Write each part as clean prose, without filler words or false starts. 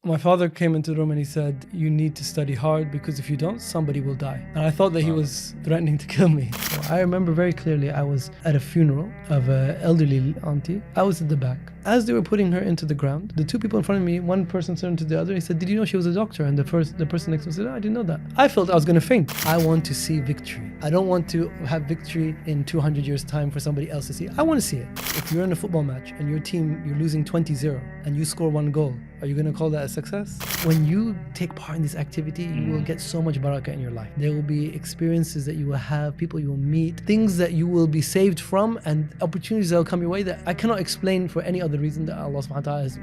My father came into the room and he said, you need to study hard because if you don't, somebody will die. And I thought that he was threatening to kill me. So I remember very clearly I was at a funeral of an elderly auntie. I was at the back. As they were putting her into the ground, the two people in front of me, one person turned to the other. He said, did you know she was a doctor? And the person next to me said, oh, I didn't know that. I felt I was going to faint. I want to see victory. I don't want to have victory in 200 years' time for somebody else to see. I want to see it. If you're in a football match and your team, you're losing 20-0 and you score 1 goal, are you going to call that a success? When you take part in this activity, you will get so much barakah in your life. There will be experiences that you will have, people you will meet, things that you will be saved from, and opportunities that will come your way that I cannot explain for any other reason that Allah subhanahu wa ta'ala has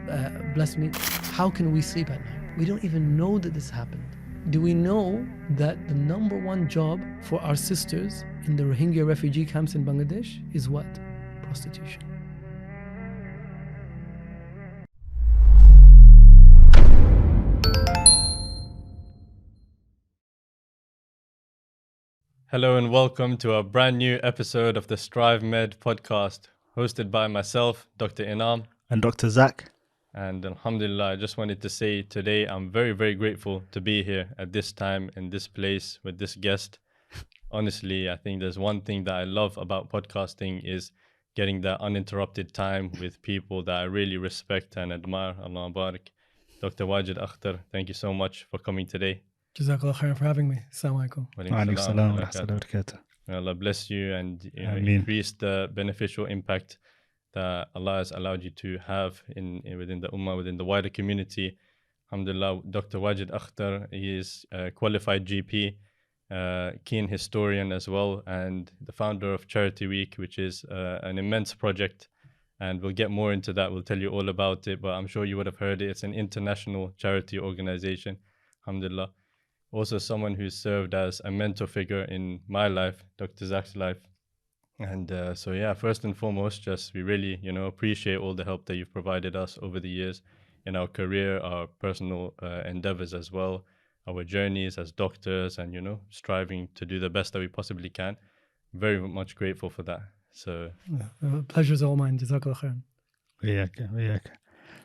blessed me. How can we sleep at night? We don't even know that this happened. Do we know that the number one job for our sisters in the Rohingya refugee camps in Bangladesh is what? Prostitution. Hello and welcome to a brand new episode of the StriveMed podcast, hosted by myself, Dr. Inam. And Dr. Zach. And Alhamdulillah, I just wanted to say today I'm very, very grateful to be here at this time, in this place, with this guest. Honestly, I think there's one thing that I love about podcasting is getting that uninterrupted time with people that I really respect and admire. Allah Barak. Dr. Wajid Akhter, thank you so much for coming today. Jazakallah khairan for having me. Assalamu alaikum. Wa alaikum salam wa rahmatullahi wa barakatuh. May Allah bless you and increase the beneficial impact that Allah has allowed you to have within the ummah, within the wider community. Alhamdulillah, Dr. Wajid Akhter, he is a qualified GP, keen historian as well, and the founder of Charity Week, which is an immense project. And we'll get more into that. We'll tell you all about it, but I'm sure you would have heard it. It's an international charity organization. Alhamdulillah. Also someone who's served as a mentor figure in my life, Dr. Zach's life. And so yeah, first and foremost, just we really, appreciate all the help that you've provided us over the years in our career, our personal endeavors as well, our journeys as doctors and, striving to do the best that we possibly can. Very much grateful for that. So pleasure's all mine. Jazakallah khairan. Yeah.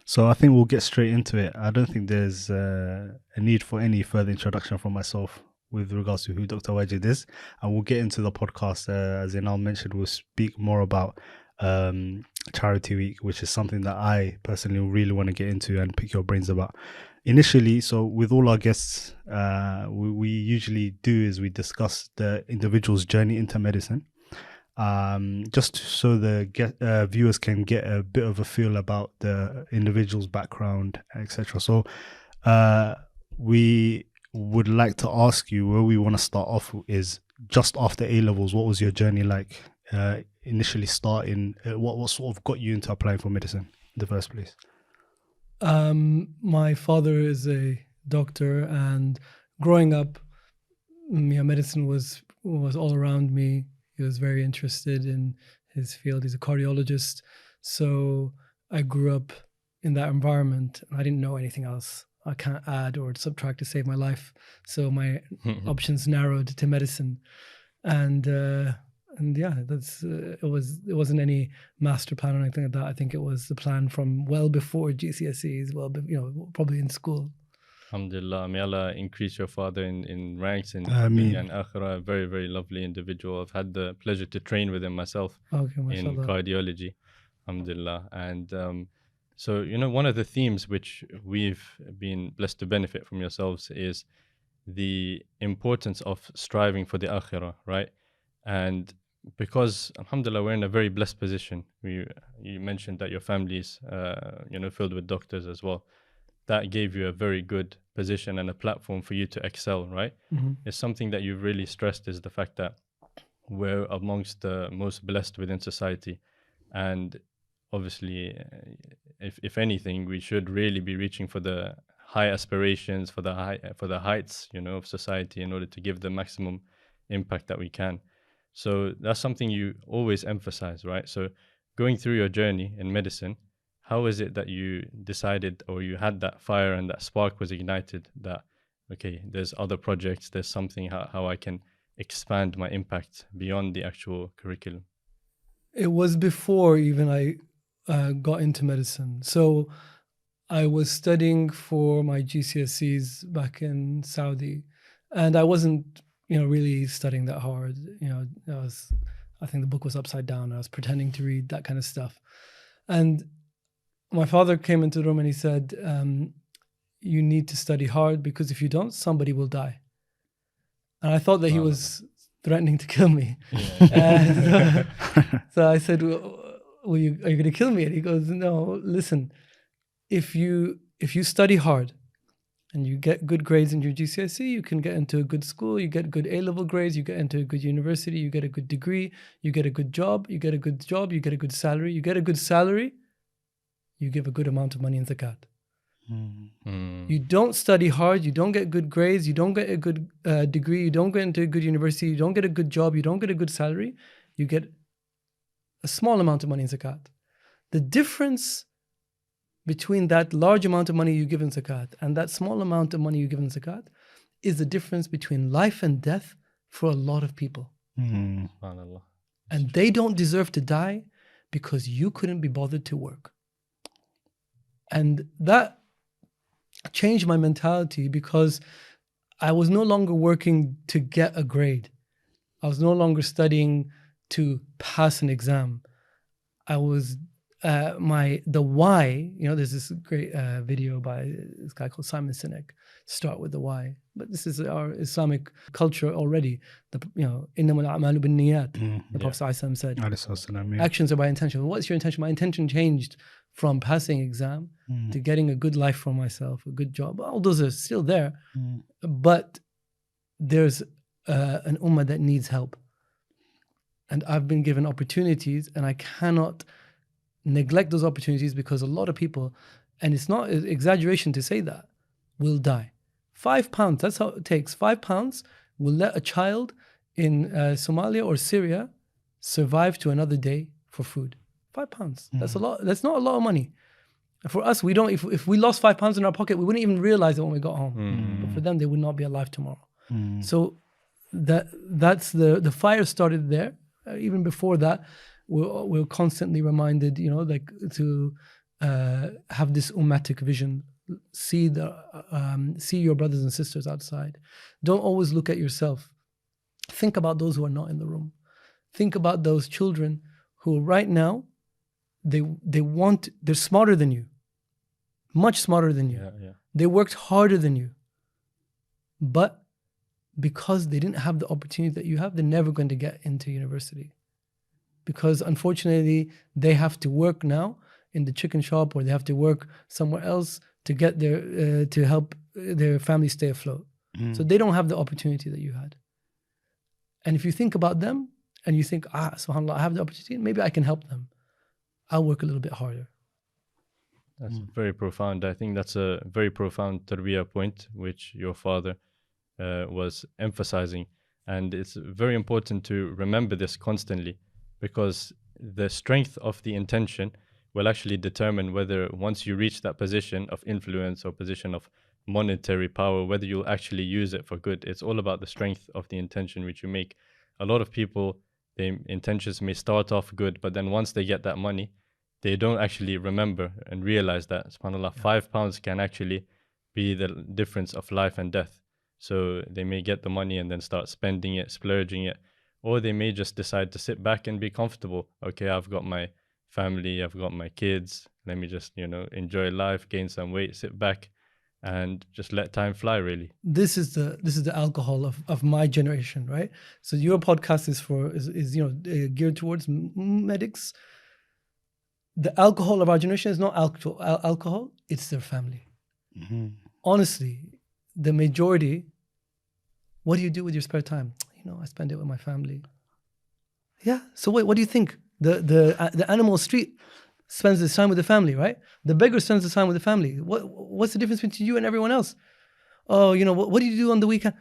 So I think we'll get straight into it. I don't think there's a need for any further introduction from myself with regards to who Dr. Wajid is. And we'll get into the podcast. As Inal mentioned, we'll speak more about Charity Week, which is something that I personally really want to get into and pick your brains about. Initially, so with all our guests, we usually do is we discuss the individual's journey into medicine. Just so the viewers can get a bit of a feel about the individual's background, etc. So we would like to ask you, where we want to start off is just after A-levels, what was your journey like? Initially starting, what sort of got you into applying for medicine in the first place? My father is a doctor, and growing up, medicine was all around me. He was very interested in his field. He's a cardiologist. So I grew up in that environment. I didn't know anything else. I can't add or subtract to save my life. So my options narrowed to medicine. And yeah, it wasn't any master plan or anything like that. I think it was the plan from well before GCSEs, probably in school. Alhamdulillah, may Allah increase your father in ranks and Akhira, a very, very lovely individual. I've had the pleasure to train with him myself in cardiology. Alhamdulillah. And so, one of the themes which we've been blessed to benefit from yourselves is the importance of striving for the Akhira, right? And because, alhamdulillah, we're in a very blessed position. You mentioned that your family's, filled with doctors as well. That gave you a very good position and a platform for you to excel, right? Mm-hmm. It's something that you've really stressed is the fact that we're amongst the most blessed within society. And obviously, if anything, we should really be reaching for the high aspirations, for the heights, of society in order to give the maximum impact that we can. So that's something you always emphasize, right? So going through your journey in medicine, how is it that you decided, or you had that fire and that spark was ignited that, okay, there's other projects, there's something how I can expand my impact beyond the actual curriculum? It was before even I got into medicine. So I was studying for my GCSEs back in Saudi, and I wasn't, really studying that hard. I think the book was upside down. I was pretending to read that kind of stuff. And my father came into the room and he said, you need to study hard because if you don't, somebody will die. And I thought that he was threatening to kill me. Yeah. So I said, are you going to kill me? And he goes, no, listen, if you study hard and you get good grades in your GCSE, you can get into a good school, you get good A-level grades, you get into a good university, you get a good degree, you get a good job, you get a good salary, you give a good amount of money in zakat. You don't study hard, you don't get good grades, you don't get a good degree, you don't get into a good university, you don't get a good job, you don't get a good salary, you get a small amount of money in zakat. The difference between that large amount of money you give in zakat and that small amount of money you give in zakat is the difference between life and death for a lot of people. And they don't deserve to die because you couldn't be bothered to work. And that changed my mentality because I was no longer working to get a grade. I was no longer studying to pass an exam. I was the why, there's this great video by this guy called Simon Sinek, Start with the Why. But this is our Islamic culture already. إِنَّمَا الْأَعْمَالُ بِالنِّيَّاتِ. The Prophet ﷺ said, actions are by intention. What's your intention? My intention changed from passing exam to getting a good life for myself, a good job. All those are still there. But there's an ummah that needs help. And I've been given opportunities and I cannot neglect those opportunities because a lot of people, and it's not an exaggeration to say that, will die. £5, that's how it takes. £5 will let a child in Somalia or Syria survive to another day for food. £5. That's a lot. That's not a lot of money. For us, we don't. If we lost £5 in our pocket, we wouldn't even realize it when we got home. But for them, they would not be alive tomorrow. So that's the fire started there. Even before that, we're constantly reminded, to have this ummatic vision. See your brothers and sisters outside. Don't always look at yourself. Think about those who are not in the room. Think about those children who right now they're smarter than you, much smarter than you. Yeah. They worked harder than you, but because they didn't have the opportunity that you have, they're never going to get into university. Because unfortunately, they have to work now in the chicken shop, or they have to work somewhere else to get their to help their family stay afloat. So they don't have the opportunity that you had. And if you think about them and you think, subhanAllah, I have the opportunity, maybe I can help them. I'll work a little bit harder. That's very profound. I think that's a very profound tarbiyah point, which your father was emphasizing. And it's very important to remember this constantly, because the strength of the intention will actually determine whether once you reach that position of influence or position of monetary power, whether you'll actually use it for good. It's all about the strength of the intention which you make. A lot of people, their intentions may start off good, but then once they get that money, they don't actually remember and realize that, subhanAllah, £5 can actually be the difference of life and death. So they may get the money and then start spending it, splurging it, or they may just decide to sit back and be comfortable. Okay, I've got my family, I've got my kids, let me just, enjoy life, gain some weight, sit back and just let time fly, really. This is the alcohol of my generation, right? So your podcast is geared towards medics. The alcohol of our generation is not alcohol, it's their family. Honestly, the majority, what do you do with your spare time? I spend it with my family. Yeah, so what do you think? The animal street spends his time with the family, right? The beggar spends his time with the family. What's the difference between you and everyone else? Oh, what do you do on the weekend?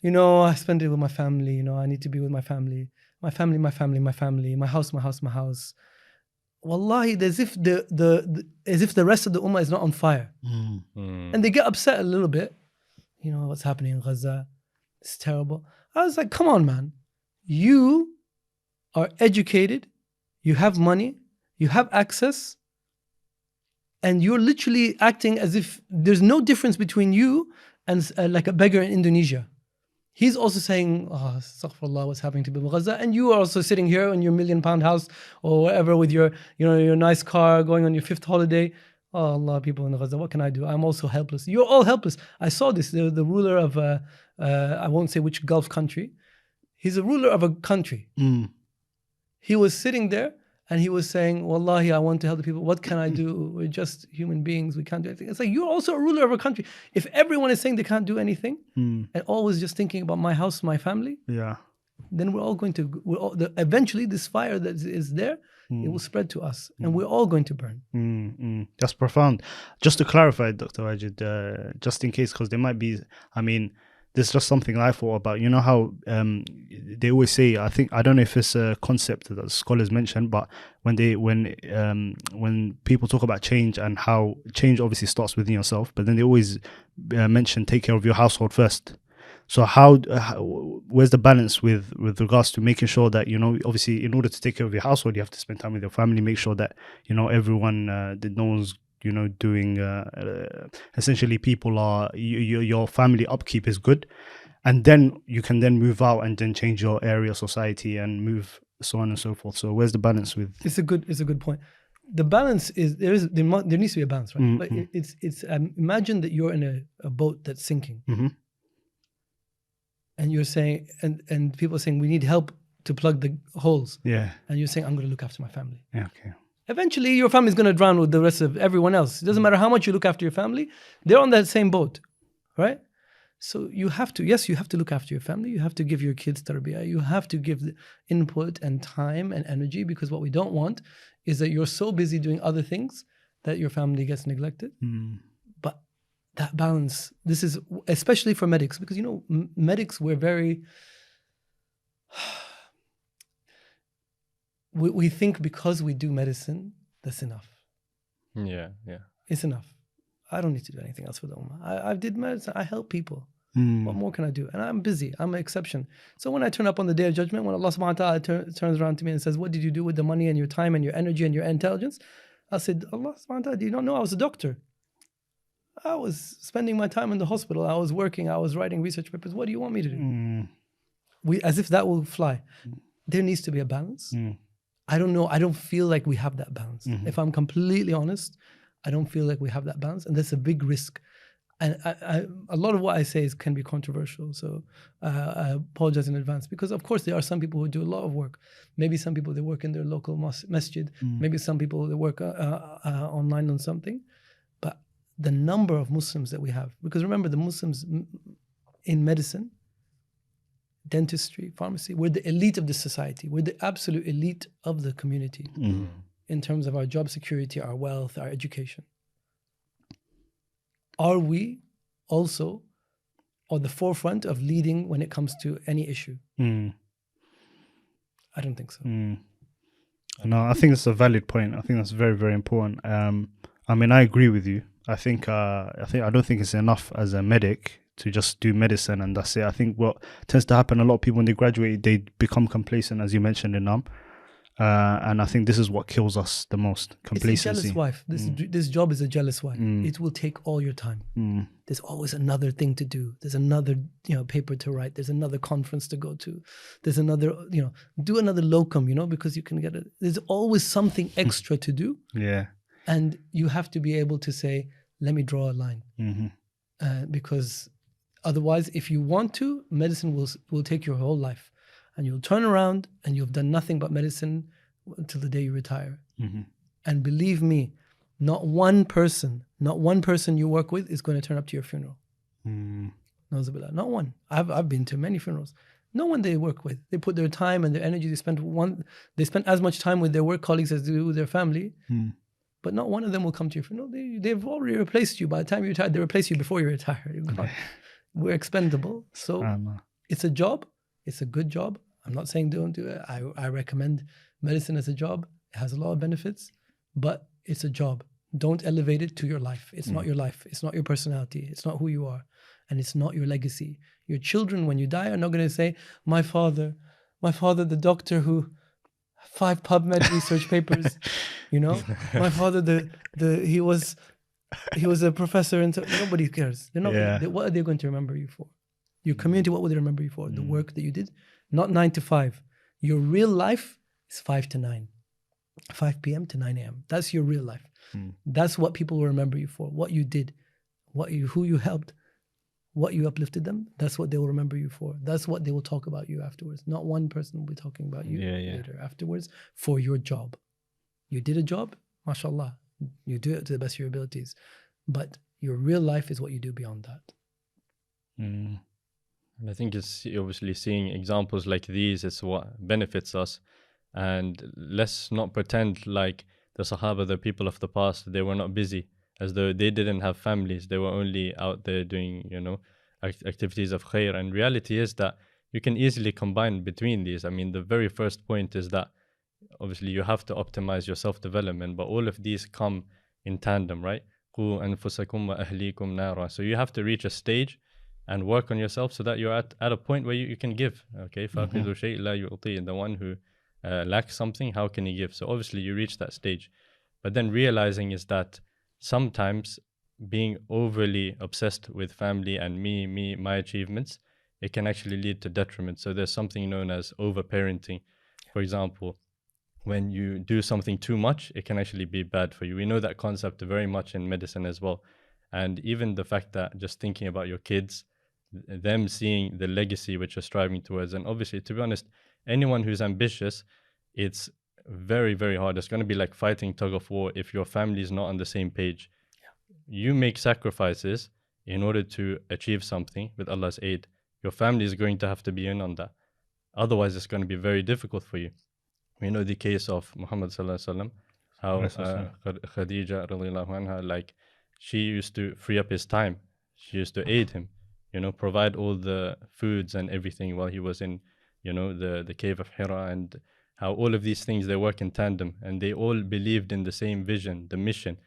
I spend it with my family. I need to be with my family. My family, my family, my family. My house, my house, my house. Wallahi, as if the rest of the ummah is not on fire. And they get upset a little bit. What's happening in Gaza? It's terrible. I was like, come on, man. You are educated. You have money. You have access. And you're literally acting as if there's no difference between you and like a beggar in Indonesia. He's also saying, oh, astaghfirullah, what's happening to people in Gaza? And you are also sitting here in your £1 million house or whatever with your, your nice car, going on your 5th holiday. Oh Allah, people in Gaza, what can I do? I'm also helpless. You're all helpless. I saw this, the ruler of, I won't say which Gulf country. He's a ruler of a country. He was sitting there and he was saying, Wallahi, I want to help the people. What can I do? We're just human beings. We can't do anything. It's like, you're also a ruler of a country. If everyone is saying they can't do anything and always just thinking about my house, my family, then we're all going to, eventually this fire that is there, it will spread to us and we're all going to burn. That's profound. Just to clarify, Dr. Wajid, just in case, because there might be, this is just something I thought about. You know how they always say, I don't know if it's a concept that scholars mention, but when people talk about change and how change obviously starts within yourself, but then they always mention take care of your household first. So where's the balance with regards to making sure that, obviously in order to take care of your household, you have to spend time with your family, make sure that, everyone, that no one's, doing, essentially people are, your family upkeep is good. And then you can then move out and then change your area, society and move so on and so forth. So where's the balance with? It's a good point. The balance is, there needs to be a balance, right? But it's imagine that you're in a boat that's sinking. And you're saying, and people are saying, we need help to plug the holes. Yeah. And you're saying, I'm going to look after my family. Yeah, okay. Eventually, your family is going to drown with the rest of everyone else. It doesn't matter how much you look after your family. They're on that same boat, right? So you have to look after your family. You have to give your kids tarbiyah. You have to give the input and time and energy, because what we don't want is that you're so busy doing other things that your family gets neglected. But that balance, this is especially for medics, because medics, we're very, we think because we do medicine, that's enough. Yeah. It's enough. I don't need to do anything else for the ummah. I did medicine. I help people. What more can I do? And I'm busy. I'm an exception. So when I turn up on the Day of Judgment, when Allah subhanahu wa ta'ala turns around to me and says, what did you do with the money and your time and your energy and your intelligence? I said, Allah subhanahu wa ta'ala, do you not know I was a doctor? I was spending my time in the hospital. I was working. I was writing research papers. What do you want me to do? As if that will fly. There needs to be a balance. I don't know. I don't feel like we have that balance. If I'm completely honest, I don't feel like we have that balance. And that's a big risk. And a lot of what I say can be controversial. So I apologize in advance, because of course there are some people who do a lot of work. Maybe some people, they work in their local masjid. Maybe some people, they work online on something. But the number of Muslims that we have, because remember, the Muslims in medicine, dentistry, pharmacy, we're the elite of the society. We're the absolute elite of the community in terms of our job security, our wealth, our education. Are we also on the forefront of leading when it comes to any issue? I don't think so. No, I think it's a valid point. I think that's very, very important. I agree with you. I don't think it's enough as a medic to just do medicine and that's it. I think what tends to happen, a lot of people when they graduate, they become complacent, as you mentioned, Inam. And I think this is what kills us the most, complacency. It's a jealous wife. This job is a jealous wife. It will take all your time. There's always another thing to do. There's another paper to write. There's another conference to go to. There's another, do another locum, because you can get it. There's always something extra to do. Yeah. And you have to be able to say, let me draw a line. Because otherwise, if you want to, medicine will take your whole life. And you'll turn around and you've done nothing but medicine until the day you retire. And believe me, not one person you work with is going to turn up to your funeral. Not one. I've been to many funerals. No one they work with. They put their time and their energy. They spend as much time with their work colleagues as they do with their family. But not one of them will come to your funeral. They've already replaced you. By the time you retire, they replace you before you retire. We're expendable. So it's a job. It's a good job. I'm not saying don't do it. I recommend medicine as a job. It has a lot of benefits, but it's a job. Don't elevate it to your life. It's not your life. It's not your personality. It's not who you are. And it's not your legacy. Your children, when you die, are not going to say, my father, the doctor who 5 PubMed research papers. You know, my father, he was a professor, and nobody cares. They're not. What are they going to remember you for? Your community, what would they remember you for? The work that you did, not 9 to 5. Your real life is 5 to 9, 5 p.m. to 9 a.m. That's your real life. That's what people will remember you for. What you did, who you helped, what you uplifted them. That's what they will remember you for. That's what they will talk about you afterwards. Not one person will be talking about you later afterwards for your job. You did a job, mashallah. You do it to the best of your abilities. But your real life is what you do beyond that. And I think it's obviously seeing examples like these is what benefits us. And let's not pretend like the Sahaba, the people of the past, they were not busy, as though they didn't have families. They were only out there doing, activities of khair. And reality is that you can easily combine between these. I mean, the very first point is that obviously you have to optimize your self-development, but all of these come in tandem, right? قُوا أَنفُسَكُمْ وَأَهْلِيكُمْ نَارًا. So you have to reach a stage and work on yourself so that you're at a point where you can give. Okay, فَأَخِذُ شَيْءٍ لَا يُعْطِي. The one who lacks something, how can he give? So obviously you reach that stage. But then realizing is that sometimes being overly obsessed with family and my achievements, it can actually lead to detriment. So there's something known as over-parenting. For example, when you do something too much, it can actually be bad for you. We know that concept very much in medicine as well. And even the fact that just thinking about your kids, them seeing the legacy which you're striving towards. And obviously, to be honest, anyone who's ambitious, it's very, very hard. It's going to be like fighting tug of war if your family is not on the same page. You make sacrifices in order to achieve something with Allah's aid. Your family is going to have to be in on that. Otherwise, it's going to be very difficult for you. We know the case of Muhammad sallallahu alaihi wasallam, how Khadija radiallahu anha, like she used to free up his time. She used to aid him, provide all the foods and everything while he was in, the cave of Hira, and how all of these things, they work in tandem, and they all believed in the same vision, the mission.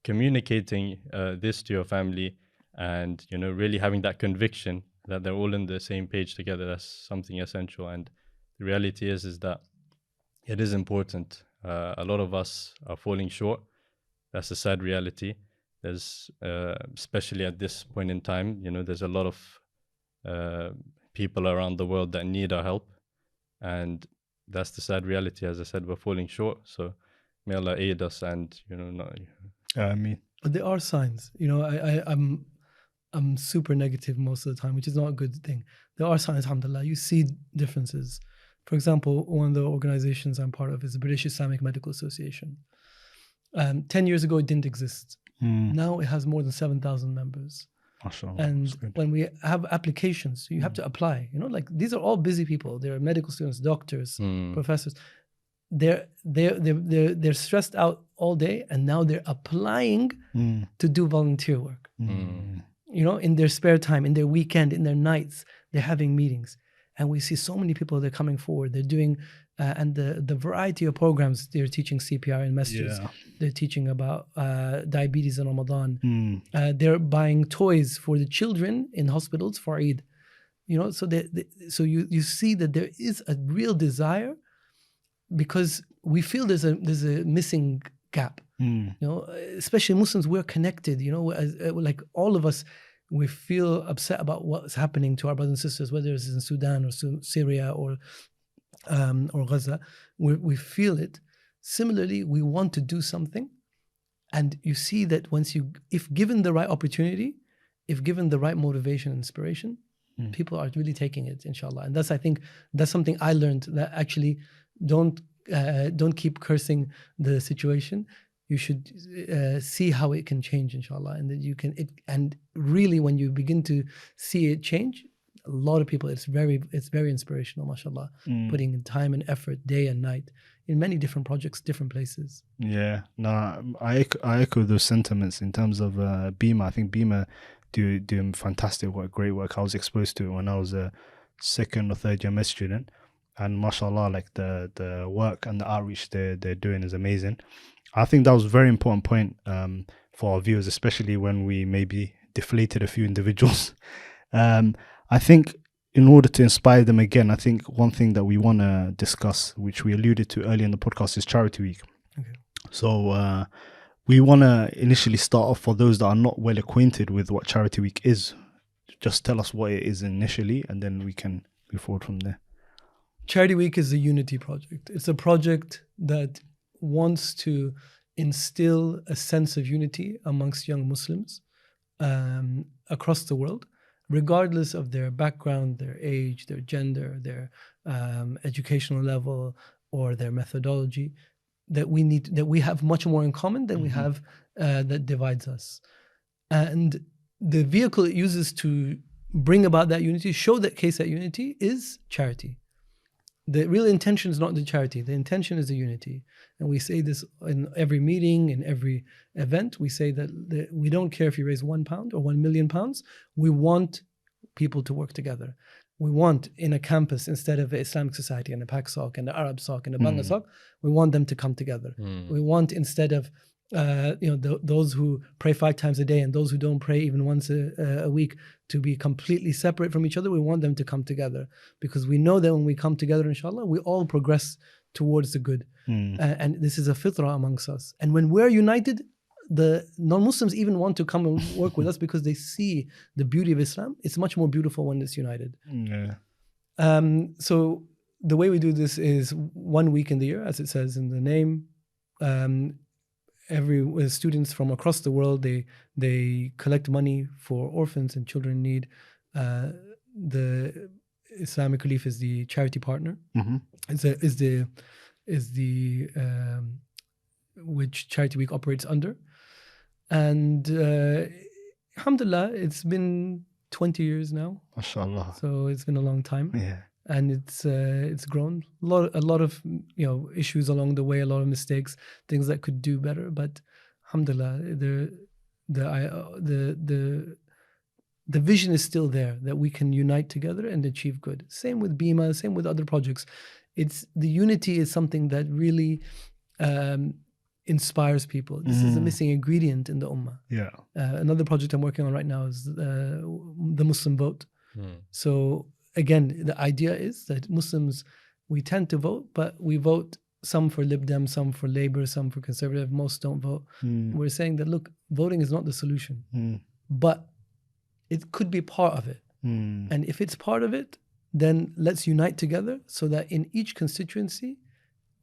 Communicating this to your family and, really having that conviction that they're all on the same page together, that's something essential. And the reality is that it is important. A lot of us are falling short. That's a sad reality. There's, especially at this point in time, there's a lot of people around the world that need our help. And that's the sad reality. As I said, we're falling short. So may Allah aid us and, But there are signs. I'm super negative most of the time, which is not a good thing. There are signs, alhamdulillah. You see differences. For example, one of the organizations I'm part of is the British Islamic Medical Association. 10 years ago, it didn't exist. Now it has more than 7,000 members. And when we have applications, you have to apply. These are all busy people. They're medical students, doctors, professors. They're stressed out all day, and now they're applying to do volunteer work. In their spare time, in their weekend, in their nights, they're having meetings. And we see so many people that are coming forward. They're doing, and the variety of programs, they're teaching CPR in masjids. Yeah. They're teaching about diabetes in Ramadan. They're buying toys for the children in hospitals for Eid. So you see that there is a real desire, because we feel there's a missing gap. Especially Muslims, we're connected. Like all of us, we feel upset about what's happening to our brothers and sisters, whether it's in Sudan or Syria or Gaza. We feel it. Similarly, we want to do something, and you see that if given the right opportunity, if given the right motivation and inspiration, people are really taking it, inshallah. And I think that's something I learned, that actually don't keep cursing the situation. You should see how it can change, inshallah, and that you can. And really, when you begin to see it change, a lot of people, it's very inspirational, mashallah. Putting in time and effort, day and night, in many different projects, different places. Yeah, no, I echo those sentiments in terms of Bima. I think Bima do fantastic work, great work. I was exposed to it when I was a second or third year med student, and mashallah, like the work and the outreach they're doing is amazing. I think that was a very important point for our viewers, especially when we maybe deflated a few individuals. I think in order to inspire them again, I think one thing that we want to discuss, which we alluded to earlier in the podcast, is Charity Week. Okay. So we want to initially start off for those that are not well acquainted with what Charity Week is. Just tell us what it is initially, and then we can move forward from there. Charity Week is a unity project. It's a project that wants to instill a sense of unity amongst young Muslims across the world, regardless of their background, their age, their gender, their educational level, or their methodology. That we have much more in common than we have that divides us. And the vehicle it uses to bring about that unity, showcase that unity, is charity. The real intention is not the charity. The intention is the unity. And we say this in every meeting, in every event. We say that we don't care if you raise £1 or £1 million. We want people to work together. We want, in a campus, instead of an Islamic society and a Pak SOC and the Arab SOC and the Bangla SOC, we want them to come together. We want, instead of those who pray 5 times a day and those who don't pray even once a week to be completely separate from each other, we want them to come together, because we know that when we come together, inshallah, we all progress towards the good. And this is a fitrah amongst us. And when we're united, the non-Muslims even want to come and work with us because they see the beauty of Islam. It's much more beautiful when it's united. So the way we do this is 1 week in the year, as it says in the name. Every students from across the world, they collect money for orphans and children in need. The Islamic Relief is the charity partner. Is the which Charity Week operates under. And alhamdulillah, it's been 20 years now. MashaAllah. So it's been a long time. Yeah. And it's grown. A lot of issues along the way, a lot of mistakes, things that could do better. But alhamdulillah, the vision is still there, that we can unite together and achieve good. Same with Bima, same with other projects. The unity is something that really inspires people. This is a missing ingredient in the ummah. Yeah. Another project I'm working on right now is the Muslim vote. So again, the idea is that Muslims, we tend to vote, but we vote some for Lib Dem, some for Labour, some for Conservative. Most don't vote. We're saying that, look, voting is not the solution, but it could be part of it. And if it's part of it, then let's unite together so that in each constituency,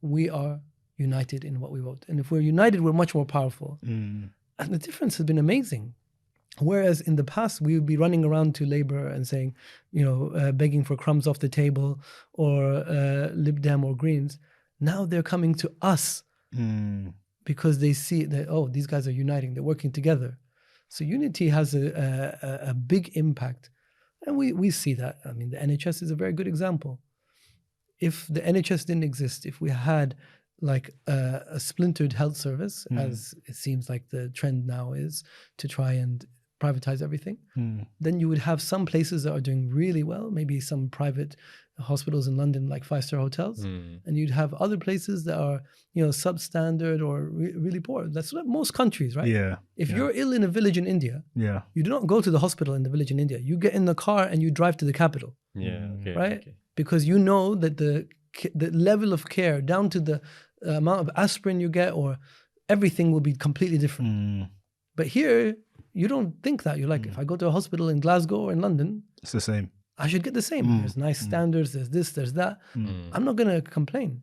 we are united in what we vote. And if we're united, we're much more powerful. And the difference has been amazing. Whereas in the past, we would be running around to Labour and saying, begging for crumbs off the table, or Lib Dem or Greens. Now they're coming to us because they see that, oh, these guys are uniting, they're working together. So unity has a big impact. And we see that. I mean, the NHS is a very good example. If the NHS didn't exist, if we had like a splintered health service, as it seems like the trend now is to try and privatize everything, then you would have some places that are doing really well, maybe some private hospitals in London like 5-star hotels, and you'd have other places that are substandard or really poor. That's what most countries, right? If you're ill in a village in India, you do not go to the hospital in the village in India. You get in the car and you drive to the capital, right? Because you know that the level of care, down to the amount of aspirin you get, or everything will be completely different. But here, you don't think that. You're like, if I go to a hospital in Glasgow or in London, it's the same. I should get the same. There's nice standards, there's this, there's that. I'm not going to complain.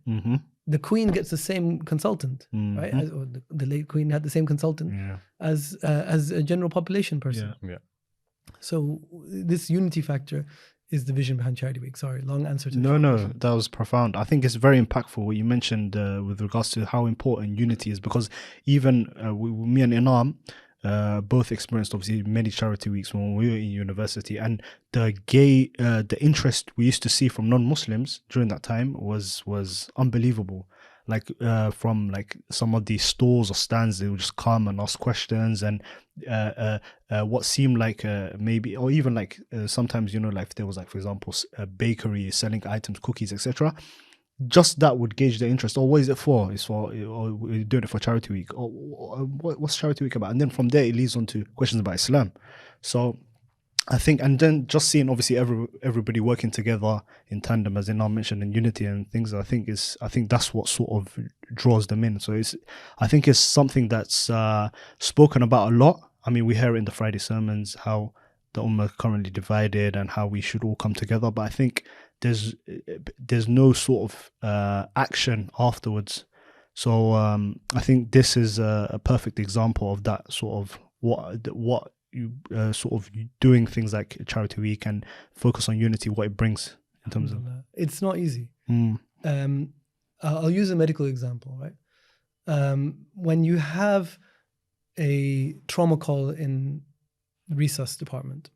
The Queen gets the same consultant, right? Or the late Queen had the same consultant as a general population person. So this unity factor is the vision behind Charity Week. Sorry, long answer to No, that was profound. I think it's very impactful what you mentioned with regards to how important unity is, because even me and Inam both experienced obviously many charity weeks when we were in university, and the interest we used to see from non-Muslims during that time was unbelievable. Like from like some of these stalls or stands, they would just come and ask questions, and what seemed like maybe, or even like sometimes, like if there was like, for example, a bakery selling items, cookies, etc. Just that would gauge the interest. Or what is it for? It's for, or we're doing it for Charity Week. Or what's Charity Week about? And then from there, it leads on to questions about Islam. So I think, and then just seeing obviously everybody working together in tandem, as I mentioned, in unity and things, I think that's what sort of draws them in. So I think it's something that's spoken about a lot. I mean, we hear it in the Friday sermons how the Ummah is currently divided and how we should all come together. But I think there's no sort of action afterwards. So I think this is a perfect example of that sort of what you sort of doing things like Charity Week and focus on unity, what it brings in terms of. It's not easy. I'll use a medical example, right? When you have a trauma call in the resus department,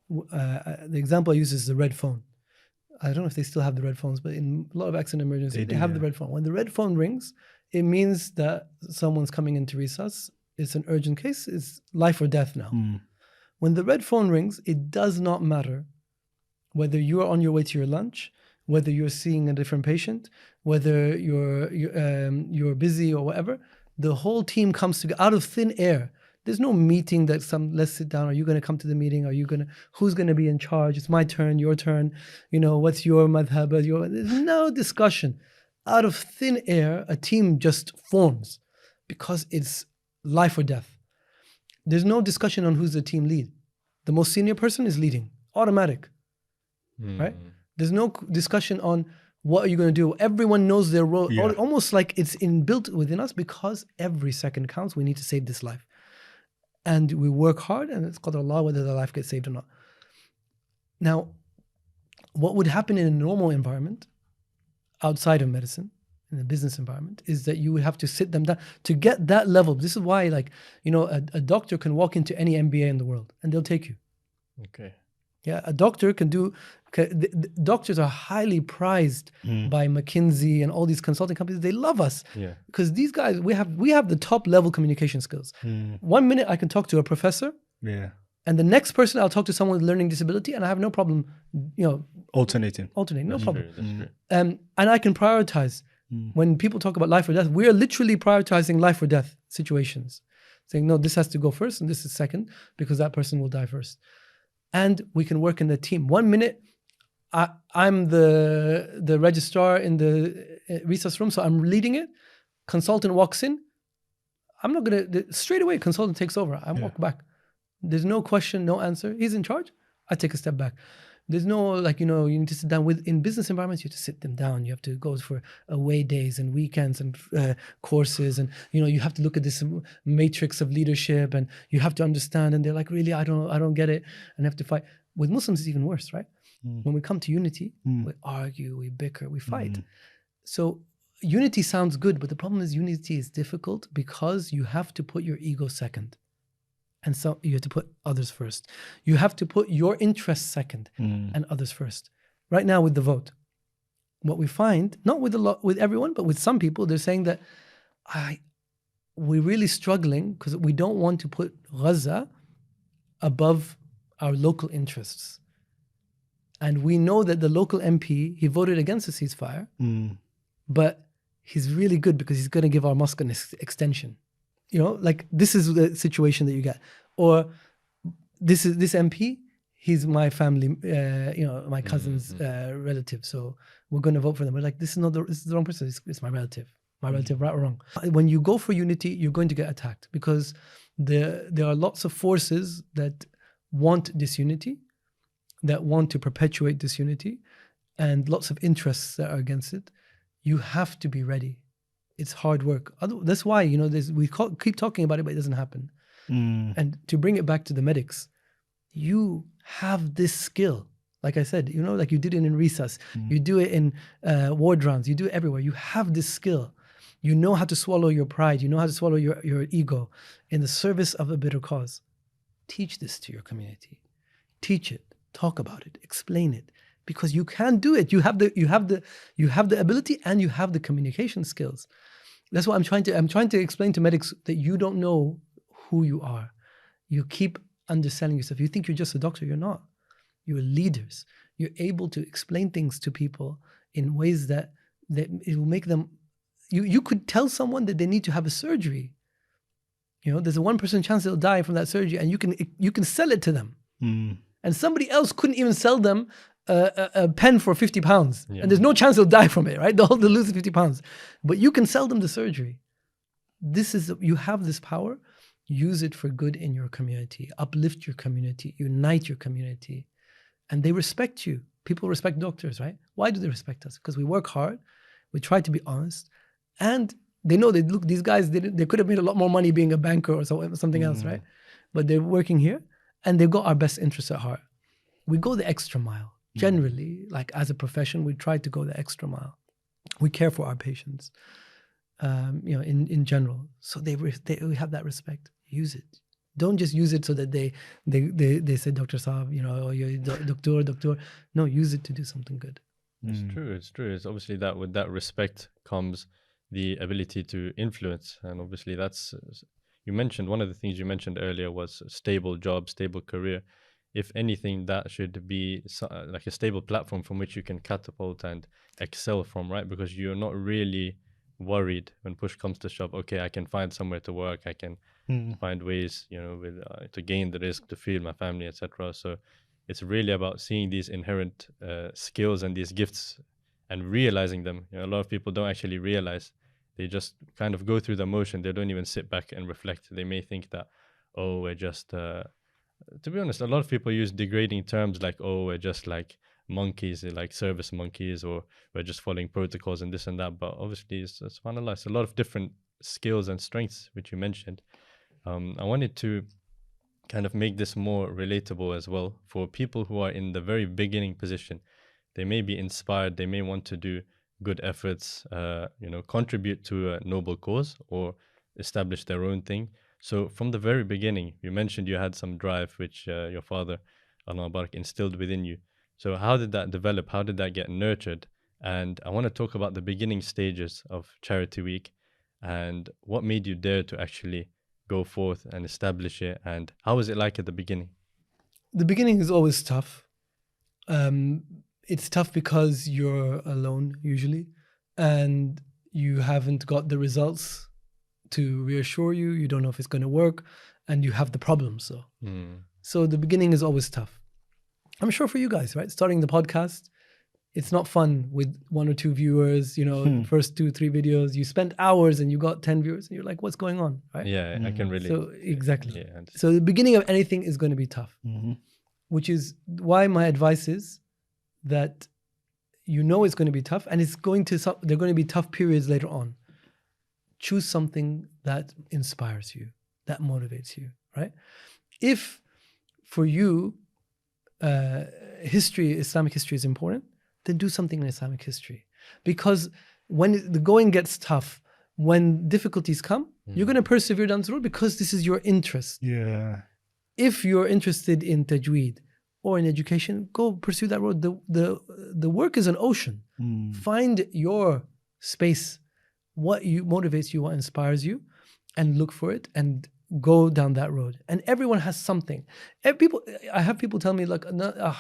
the example I use is the red phone. I don't know if they still have the red phones, but in a lot of accident emergencies, they have the red phone. When the red phone rings, it means that someone's coming into resus. It's an urgent case. It's life or death now. When the red phone rings, it does not matter whether you're on your way to your lunch, whether you're seeing a different patient, whether you're busy or whatever. The whole team comes together out of thin air. There's no meeting that let's sit down. Are you going to come to the meeting? Who's going to be in charge? It's my turn, your turn. What's your madhab? There's no discussion. Out of thin air, a team just forms because it's life or death. There's no discussion on who's the team lead. The most senior person is leading, automatic, right? There's no discussion on what are you going to do. Everyone knows their role, almost like it's inbuilt within us because every second counts. We need to save this life. And we work hard and it's qadr Allah whether the life gets saved or not. Now, what would happen in a normal environment outside of medicine, in the business environment, is that you would have to sit them down to get that level. This is why, a doctor can walk into any MBA in the world and they'll take you. Okay. Yeah, a doctor can do. Doctors are highly prized by McKinsey and all these consulting companies. They love us because these guys, we have the top level communication skills. 1 minute I can talk to a professor. Yeah. And the next person I'll talk to someone with learning disability, and I have no problem, alternating, no problem. That's true. And I can prioritize. When people talk about life or death, we are literally prioritizing life or death situations, saying, no, this has to go first and this is second because that person will die first. And we can work in the team. 1 minute, I'm the registrar in the resus room, so I'm leading it. Consultant walks in. I'm not going to, straight away, consultant takes over. I walk back. There's no question, no answer. He's in charge. I take a step back. There's no, you need to sit down in business environments, you have to sit them down. You have to go for away days and weekends and courses. And, you have to look at this matrix of leadership and you have to understand. And they're like, really, I don't get it. And have to fight. With Muslims, it's even worse, right? When we come to unity, we argue, we bicker, we fight. So unity sounds good, but the problem is unity is difficult because you have to put your ego second. And so you have to put others first. You have to put your interests second and others first. Right now with the vote, what we find, not with everyone, but with some people, they're saying that we're really struggling because we don't want to put Gaza above our local interests. And we know that the local MP, he voted against the ceasefire, but he's really good because he's going to give our mosque an extension. This is the situation that you get. Or this MP, he's my family, my cousin's relative. So we're going to vote for them. We're like, this is the wrong person. It's my relative. My relative, right or wrong. When you go for unity, you're going to get attacked because there are lots of forces that want disunity, that want to perpetuate disunity, and lots of interests that are against it. You have to be ready. It's hard work. That's why, we keep talking about it, but it doesn't happen. And to bring it back to the medics, you have this skill. Like I said, like you did it in resus, you do it in ward rounds, you do it everywhere. You have this skill. You know how to swallow your pride. You know how to swallow your ego in the service of a better cause. Teach this to your community. Teach it. Talk about it. Explain it. Because you can do it. You have the ability and you have the communication skills. That's what I'm trying to explain to medics, that you don't know who you are. You keep underselling yourself. You think you're just a doctor. You're not. You're leaders. You're able to explain things to people in ways that it will make them. You could tell someone that they need to have a surgery. There's a 1% chance they'll die from that surgery, and you can sell it to them. And somebody else couldn't even sell them a pen for £50. Yeah. And there's no chance they'll die from it, right? They'll lose £50. But you can sell them the surgery. You have this power. Use it for good in your community. Uplift your community. Unite your community. And they respect you. People respect doctors, right? Why do they respect us? Because we work hard. We try to be honest. And they know that, look, these guys, they could have made a lot more money being a banker or something else, right? But they're working here and they've got our best interests at heart. We go the extra mile. Generally, like as a profession, we try to go the extra mile. We care for our patients, in general. So we have that respect. Use it. Don't just use it so that they say, Dr. Saab, or you're doctor. No, use it to do something good. It's true. It's obviously that with that respect comes the ability to influence. And obviously you mentioned, one of the things you mentioned earlier was stable job, stable career. If anything, that should be like a stable platform from which you can catapult and excel from, right? Because you're not really worried when push comes to shove. Okay, I can find somewhere to work. I can find ways, to gain the risk, to feed my family, etc. So it's really about seeing these inherent skills and these gifts and realizing them. A lot of people don't actually realize. They just kind of go through the motion. They don't even sit back and reflect. They may think that, oh, we're just... to be honest, a lot of people use degrading terms like, oh, we're just like monkeys, like service monkeys, or we're just following protocols and this and that. But obviously, it's a lot of different skills and strengths, which you mentioned. I wanted to kind of make this more relatable as well for people who are in the very beginning position. They may be inspired. They may want to do good efforts, contribute to a noble cause or establish their own thing. So from the very beginning, you mentioned you had some drive, which your father, Allah Barak, instilled within you. So how did that develop? How did that get nurtured? And I want to talk about the beginning stages of Charity Week and what made you dare to actually go forth and establish it. And how was it like at the beginning? The beginning is always tough. It's tough because you're alone usually, and you haven't got the results to reassure you. You don't know if it's going to work, and you have the problems. So the beginning is always tough. I'm sure for you guys, right? Starting the podcast, it's not fun with 1 or 2 viewers, first 2-3 videos. You spent hours and you got 10 viewers and you're like, what's going on, right? Yeah, I can relate. So exactly. Yeah, so the beginning of anything is going to be tough, which is why my advice is that it's going to be tough, and there are going to be tough periods later on. Choose something that inspires you, that motivates you, right? If for you, Islamic history is important, then do something in Islamic history. Because when the going gets tough, when difficulties come, you're going to persevere down the road because this is your interest. Yeah. If you're interested in tajweed or in education, go pursue that road. The work is an ocean. Find your space, what motivates you, what inspires you, and look for it and go down that road. And everyone has something. I have people tell me like,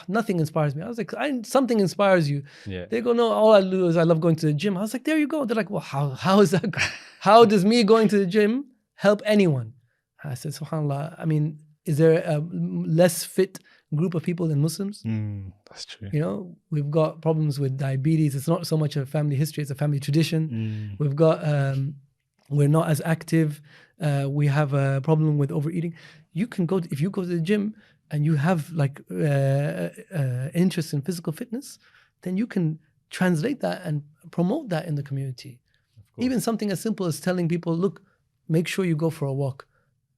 nothing inspires me. I was like, something inspires you. Yeah. They go, no, all I do is I love going to the gym. I was like, there you go. They're like, well, how is that? How does me going to the gym help anyone? I said, subhanAllah, I mean, is there a less fit group of people than Muslims? That's true. We've got problems with diabetes. It's not so much a family history, it's a family tradition. We've got, we're not as active. We have a problem with overeating. You can go, if you go to the gym and you have like interest in physical fitness, then you can translate that and promote that in the community. Even something as simple as telling people, look, make sure you go for a walk,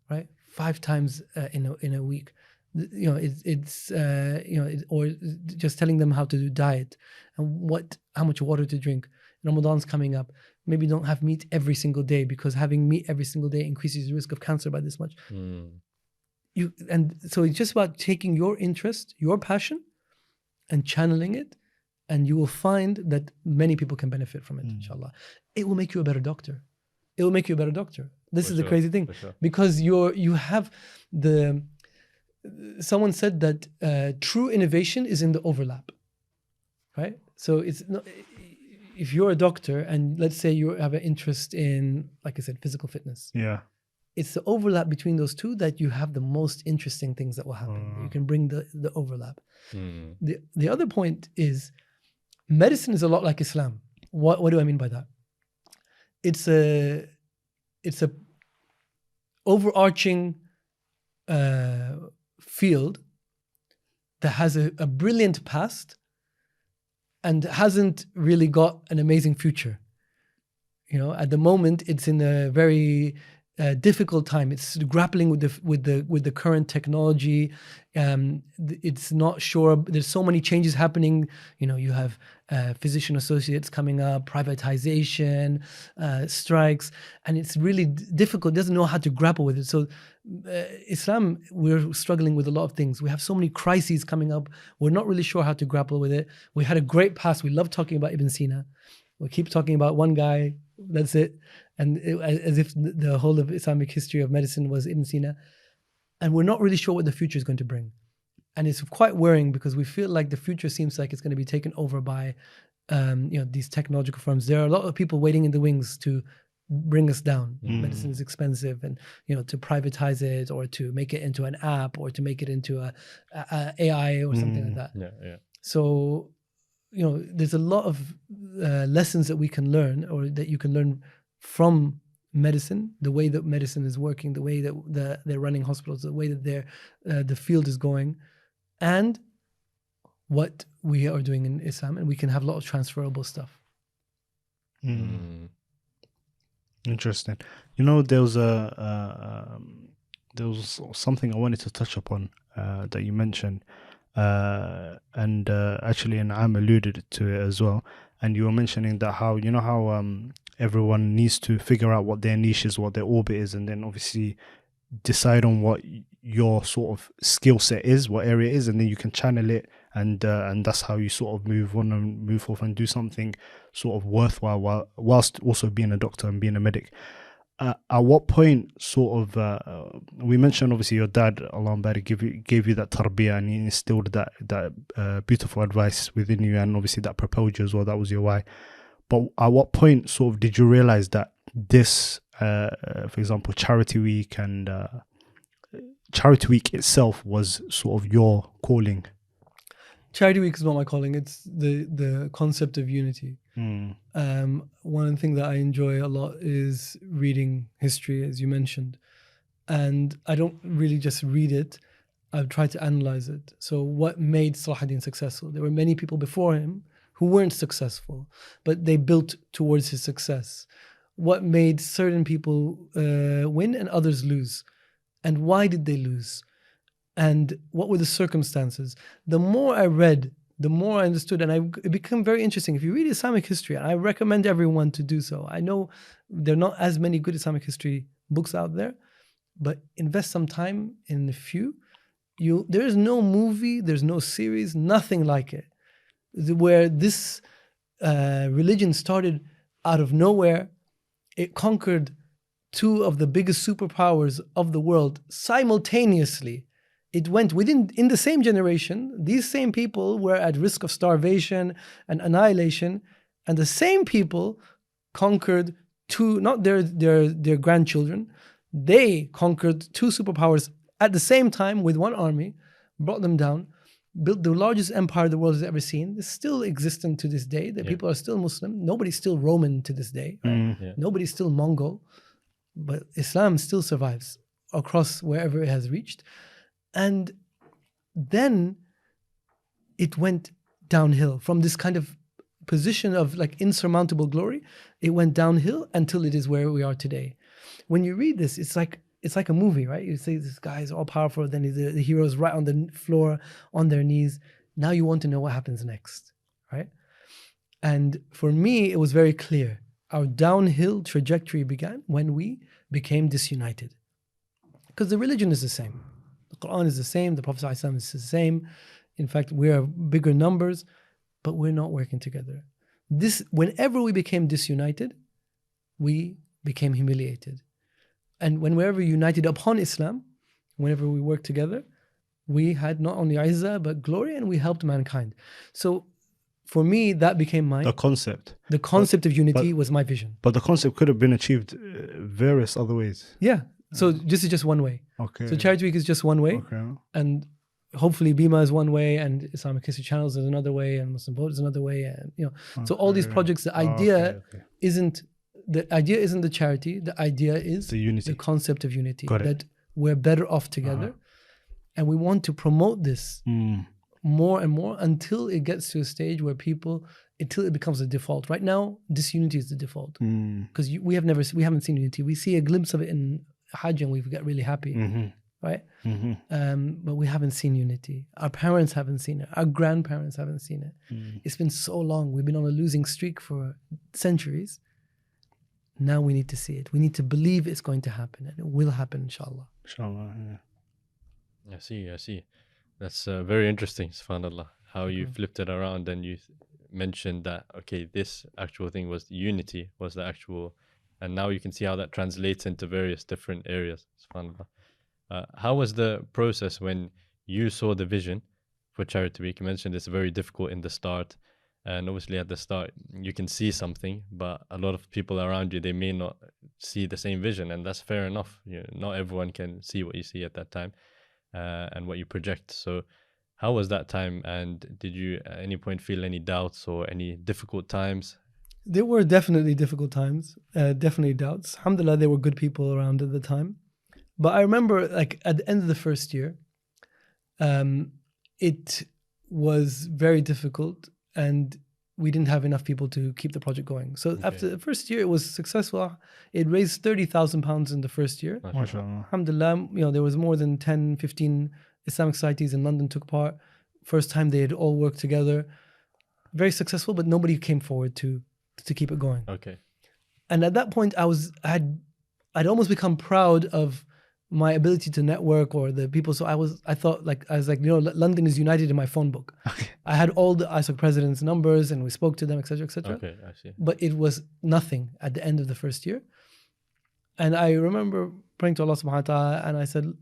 right? 5 times in a week. Or just telling them how to do diet and how much water to drink. Ramadan's coming up. Maybe don't have meat every single day, because having meat every single day increases the risk of cancer by this much. And so it's just about taking your interest, your passion, and channeling it, and you will find that many people can benefit from it, inshallah. It will make you a better doctor. It will make you a better doctor. This is the crazy thing. Because you have someone said that true innovation is in the overlap, right? So it's not, if you're a doctor and let's say you have an interest in, like I said, physical fitness. Yeah. it's the overlap between those two that you have the most interesting things that will happen. You can bring the overlap. The other point is medicine is a lot like Islam. What do I mean by that? It's a overarching field that has a brilliant past and hasn't really got an amazing future. You know, at the moment, it's in a very difficult time. It's grappling with the current technology. It's not sure. There's so many changes happening. You know, you have physician associates coming up, privatization, strikes, and it's really difficult. It doesn't know how to grapple with it. So Islam, we're struggling with a lot of things. We have so many crises coming up. We're not really sure how to grapple with it. We had a great past. We love talking about Ibn Sina. We keep talking about one guy. That's it. And as if the whole of Islamic history of medicine was Ibn Sina. And we're not really sure what the future is going to bring. And it's quite worrying because we feel like the future seems like it's going to be taken over by these technological firms. There are a lot of people waiting in the wings to bring us down. Medicine is expensive, and to privatize it or to make it into an app or to make it into a AI or something like that. Yeah. So there's a lot of lessons that we can learn, or that you can learn from medicine, the way that medicine is working, the way that they're running hospitals, the way that the field is going, and what we are doing in Islam, and we can have a lot of transferable stuff. Interesting. There was something I wanted to touch upon that you mentioned. And actually An'am alluded to it as well, and you were mentioning that how everyone needs to figure out what their niche is, what their orbit is, and then obviously decide on what your sort of skill set is, what area it is, and then you can channel it, and that's how you sort of move on and move forth and do something sort of worthwhile whilst also being a doctor and being a medic. At what point sort of we mentioned obviously your dad, Allah Barik, gave you that tarbiyah, and he instilled that beautiful advice within you, and obviously that propelled you as well. That was your why. But at what point sort of did you realize that this for example Charity Week and Charity Week itself was sort of your calling? Charity Week is not my calling. It's the concept of unity. One thing that I enjoy a lot is reading history, as you mentioned. And I don't really just read it. I've tried to analyze it. So what made Salahuddin successful? There were many people before him who weren't successful, but they built towards his success. What made certain people win and others lose? And why did they lose? And what were the circumstances? The more I read, the more I understood, and it became very interesting. If you read Islamic history, and I recommend everyone to do so. I know there are not as many good Islamic history books out there, but invest some time in a few. There is no movie, there's no series, nothing like it, where this religion started out of nowhere. It conquered two of the biggest superpowers of the world simultaneously. It went in the same generation. These same people were at risk of starvation and annihilation, and the same people conquered two, not their grandchildren. They conquered two superpowers at the same time with one army, brought them down, built the largest empire the world has ever seen. It's still existent to this day. The people are still Muslim. Nobody's still Roman to this day. Right? Nobody's still Mongol. But Islam still survives across wherever it has reached. And then it went downhill from this kind of position of like insurmountable glory. It went downhill until it is where we are today. When you read this, it's like a movie, right? You say this guy is all powerful, then the hero's right on the floor on their knees. Now you want to know what happens next, right? And for me, it was very clear. Our downhill trajectory began when we became disunited. Because the religion is the same. The Quran is the same, the Prophet ﷺ is the same. In fact, we are bigger numbers, but we're not working together. Whenever we became disunited, we became humiliated. And whenever we united upon Islam, whenever we worked together, we had not only izzah, but glory, and we helped mankind. So for me, that became the concept. The concept of unity was my vision. But the concept could have been achieved various other ways. Yeah. So this is just one way. Okay. So Charity Week is just one way. Okay. And hopefully Bima is one way, and Islamic History Channels is another way, and Muslim Vote is another way, and so all these projects, the idea isn't the charity. The idea is the unity, the concept of unity, Got it. that we're better off together, and we want to promote this more and more until it gets to a stage where until it becomes a default. Right now, disunity is the default because we haven't seen unity. We see a glimpse of it in Hajj and we get really happy. Right? But we haven't seen unity. Our parents haven't seen it. Our grandparents haven't seen it. It's been so long. We've been on a losing streak for centuries. Now we need to see it. We need to believe it's going to happen, and it will happen, inshallah. Inshallah, yeah. I see. That's very interesting, subhanAllah, how you flipped it around and you mentioned that, okay, this actual thing was unity, was the actual, and now you can see how that translates into various different areas, subhanAllah. How was the process when you saw the vision for Charity Week? You mentioned it's very difficult in the start, and obviously at the start you can see something, but a lot of people around you, they may not see the same vision, and that's fair enough. Not everyone can see what you see at that time and what you project. So how was that time, and did you at any point feel any doubts or any difficult times? There were definitely difficult times, definitely doubts. Alhamdulillah, there were good people around at the time. But I remember, like, at the end of the first year, it was very difficult, and we didn't have enough people to keep the project going. So after the first year, it was successful. It raised £30,000 in the first year. MashaAllah. Alhamdulillah, there was more than 10, 15 Islamic societies in London took part. First time they had all worked together. Very successful, but nobody came forward to keep it going. Okay. And at that point, I'd almost become proud of my ability to network or the people. So I thought like, London is united in my phone book. Okay. I had all the ISOC presidents' numbers and we spoke to them, etc., etc. Okay, I see. But it was nothing at the end of the first year. And I remember praying to Allah subhanahu wa ta'ala, and I said,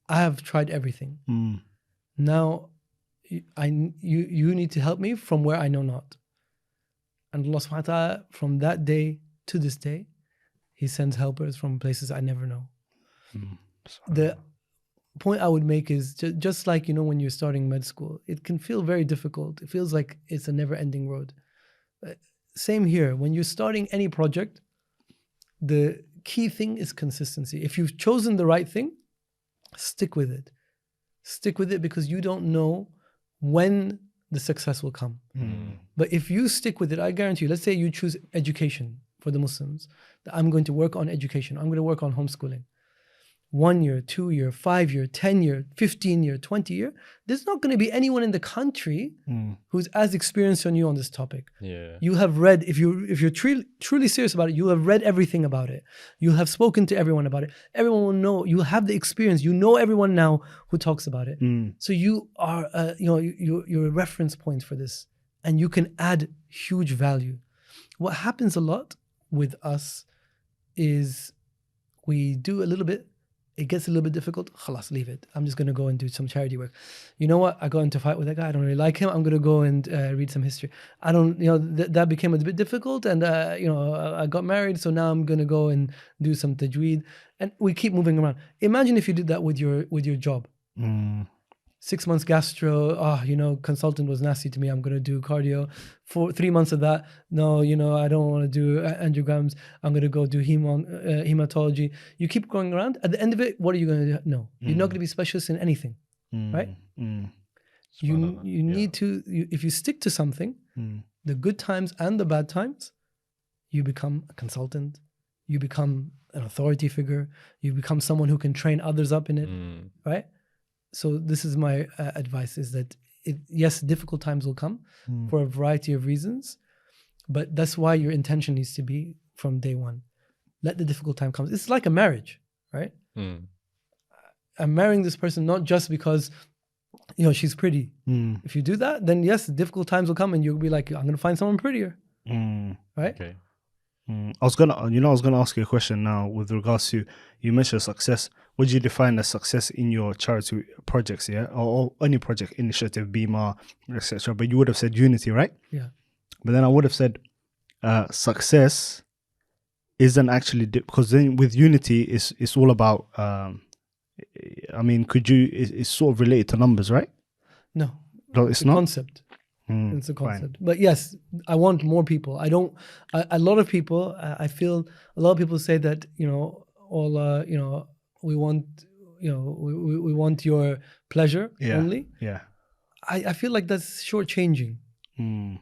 I have tried everything. Now you need to help me from where I know not. And Allah subhanahu wa ta'ala, from that day to this day, He sends helpers from places I never know. The point I would make is just like, when you're starting med school, it can feel very difficult. It feels like it's a never-ending road. Same here. When you're starting any project, the key thing is consistency. If you've chosen the right thing, stick with it. Stick with it, because you don't know when the success will come. But if you stick with it, I guarantee you, let's say you choose education for the Muslims, that I'm going to work on education. I'm going to work on homeschooling. 1 year, 2 year, 5 year, 10 year, 15 year, 20 year, there's not going to be anyone in the country who's as experienced on you on this topic. Yeah. You have read, if you're truly serious about it, you have read everything about it. You have spoken to everyone about it. Everyone will know. You have the experience. You know everyone now who talks about it. So you are, you're a reference point for this, and you can add huge value. What happens a lot with us is we do a little bit. It gets a little bit difficult. Khalas, leave it. I'm just going to go and do some charity work. You know what? I got into a fight with that guy. I don't really like him. I'm going to go and read some history. I don't, that became a bit difficult. And, I got married. So now I'm going to go and do some tajweed. And we keep moving around. Imagine if you did that with your job. 6 months gastro, consultant was nasty to me, I'm going to do cardio. 3 months of that, no, I don't want to do angiograms, I'm going to go do hematology. You keep going around. At the end of it, what are you going to do? No, you're not going to be specialist in anything, right? You need to, if you stick to something, the good times and the bad times, you become a consultant, you become an authority figure, you become someone who can train others up in it, right? So this is my advice, is that yes, difficult times will come for a variety of reasons, but that's why your intention needs to be from day one. Let the difficult time come. It's like a marriage, right? I'm marrying this person not just because, she's pretty. If you do that, then yes, the difficult times will come and you'll be like, I'm going to find someone prettier, right? Okay. I was gonna ask you a question now with regards to, you mentioned success. Would you define as success in your charity projects, or any project initiative, Bima, etc.? But you would have said unity, right? Yeah. But then I would have said success isn't actually because then with unity it's all about I mean, it's sort of related to numbers, right? No, It's not. Concept. It's a Fine. concept. But yes, I want more people. I don't. A lot of people. I feel a lot of people say that all we want we want your pleasure only. Yeah. I feel like that's shortchanging. Mm.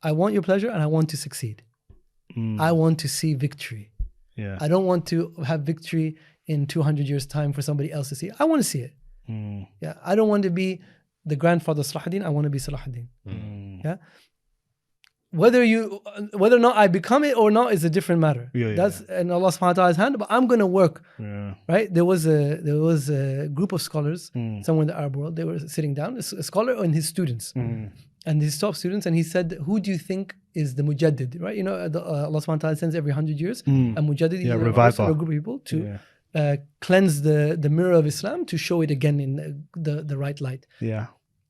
I want your pleasure and I want to succeed. I want to see victory. Yeah. I don't want to have victory in 200 years' time for somebody else to see. I want to see it. Yeah. I don't want to be the grandfather Salahuddin. I want to be Salahuddin. Yeah. Whether or not I become it or not is a different matter. That's in Allah subhanahu wa ta'ala's hand, but I'm gonna work. Right? There was a group of scholars somewhere in the Arab world. They were sitting down, a scholar and his students. And his top students, and he said, who do you think is the mujaddid? Right? Allah subhanahu wa ta'ala sends every 100 years a mujaddid, a group of people to cleanse the mirror of Islam, to show it again in the right light. Yeah.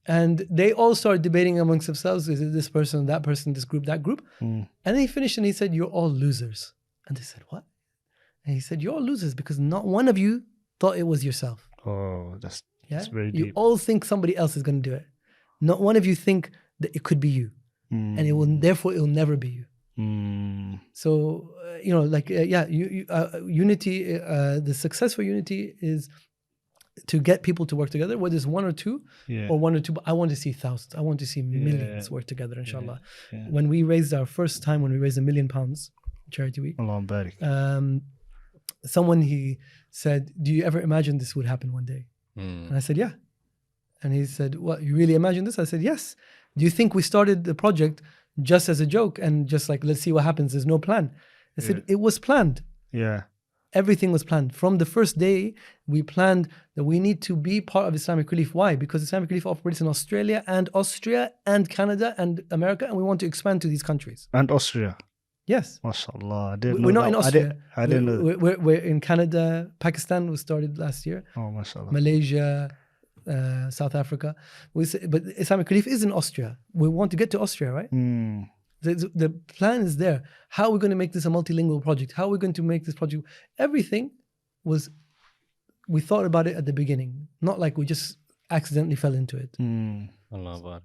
And they all started debating amongst themselves, is it this person, that person, this group, that group? And then he finished and he said, you're all losers. And they said, what? And he said, you're all losers because not one of you thought it was yourself. Oh, that's very deep. You all think somebody else is going to do it. Not one of you think that it could be you. And therefore it will never be you. So, unity, the success for unity is to get people to work together, whether it's one or two, but I want to see thousands. I want to see millions work together, inshallah. When we raised our first time, when we raised £1 million, Charity Week, someone, he said, do you ever imagine this would happen one day? And I said, yeah. And he said, what, you really imagine this? I said, yes. Do you think we started the project just as a joke and just like, let's see what happens, there's no plan? I said, it was planned. Yeah. Everything was planned. From the first day, we planned that we need to be part of Islamic Relief. Why? Because Islamic Relief operates in Australia and Austria and Canada and America, and we want to expand to these countries. And Austria? Yes. MashaAllah. I didn't know we're not in Austria. I didn't know. We're in Canada. Pakistan was started last year. Oh, MashaAllah. Malaysia, South Africa. But Islamic Relief is in Austria. We want to get to Austria, right? The plan is there. How are we going to make this a multilingual project? How are we going to make this project? Everything was, we thought about it at the beginning, not like we just accidentally fell into it. Allah Akbar.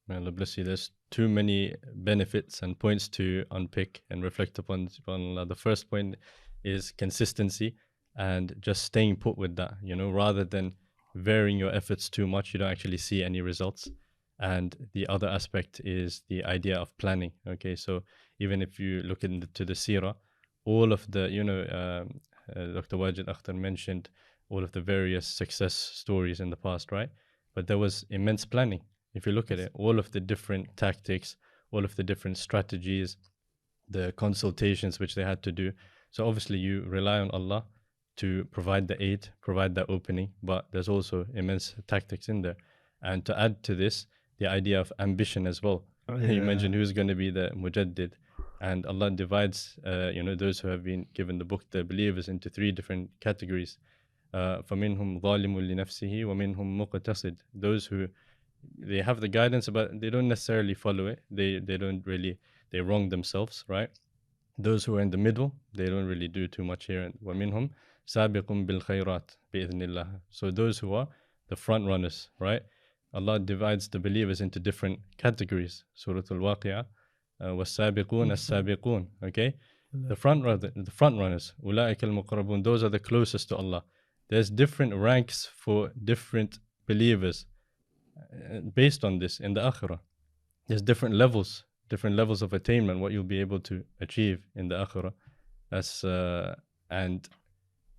May Allah bless you. There's too many benefits and points to unpick and reflect upon. The first point is consistency and just staying put with that, rather than varying your efforts too much, you don't actually see any results. And the other aspect is the idea of planning. Okay, so even if you look into the seerah, all of the, Dr. Wajid Akhter mentioned all of the various success stories in the past, right? But there was immense planning. If you look at it, all of the different tactics, all of the different strategies, the consultations which they had to do. So obviously you rely on Allah to provide the aid, provide that opening, but there's also immense tactics in there. And to add to this, the idea of ambition as well. You mentioned who's going to be the mujaddid, and Allah divides, those who have been given the book, the believers, into 3 different categories. فَمِنْهُمْ ظَالِمٌ لِنَفْسِهِ وَمِنْهُمْ مُقْتَصِدٌ. Those who, they have the guidance, but they don't necessarily follow it. They wrong themselves, right? Those who are in the middle, they don't really do too much here. وَمِنْهُمْ سَابِقٌ بِالْخَيْرَاتِ بِإِذْنِ اللَّهِ. So those who are the front runners, right? Allah divides the believers into different categories. Surah Al-Waqi'ah, وَالسَّابِقُونَ السَّابِقُونَ. Okay? The front runners, أُولَٰئِكَ الْمُقَرَّبُونَ. Those are the closest to Allah. There's different ranks for different believers based on this in the Akhirah. There's different levels of attainment, what you'll be able to achieve in the Akhirah. And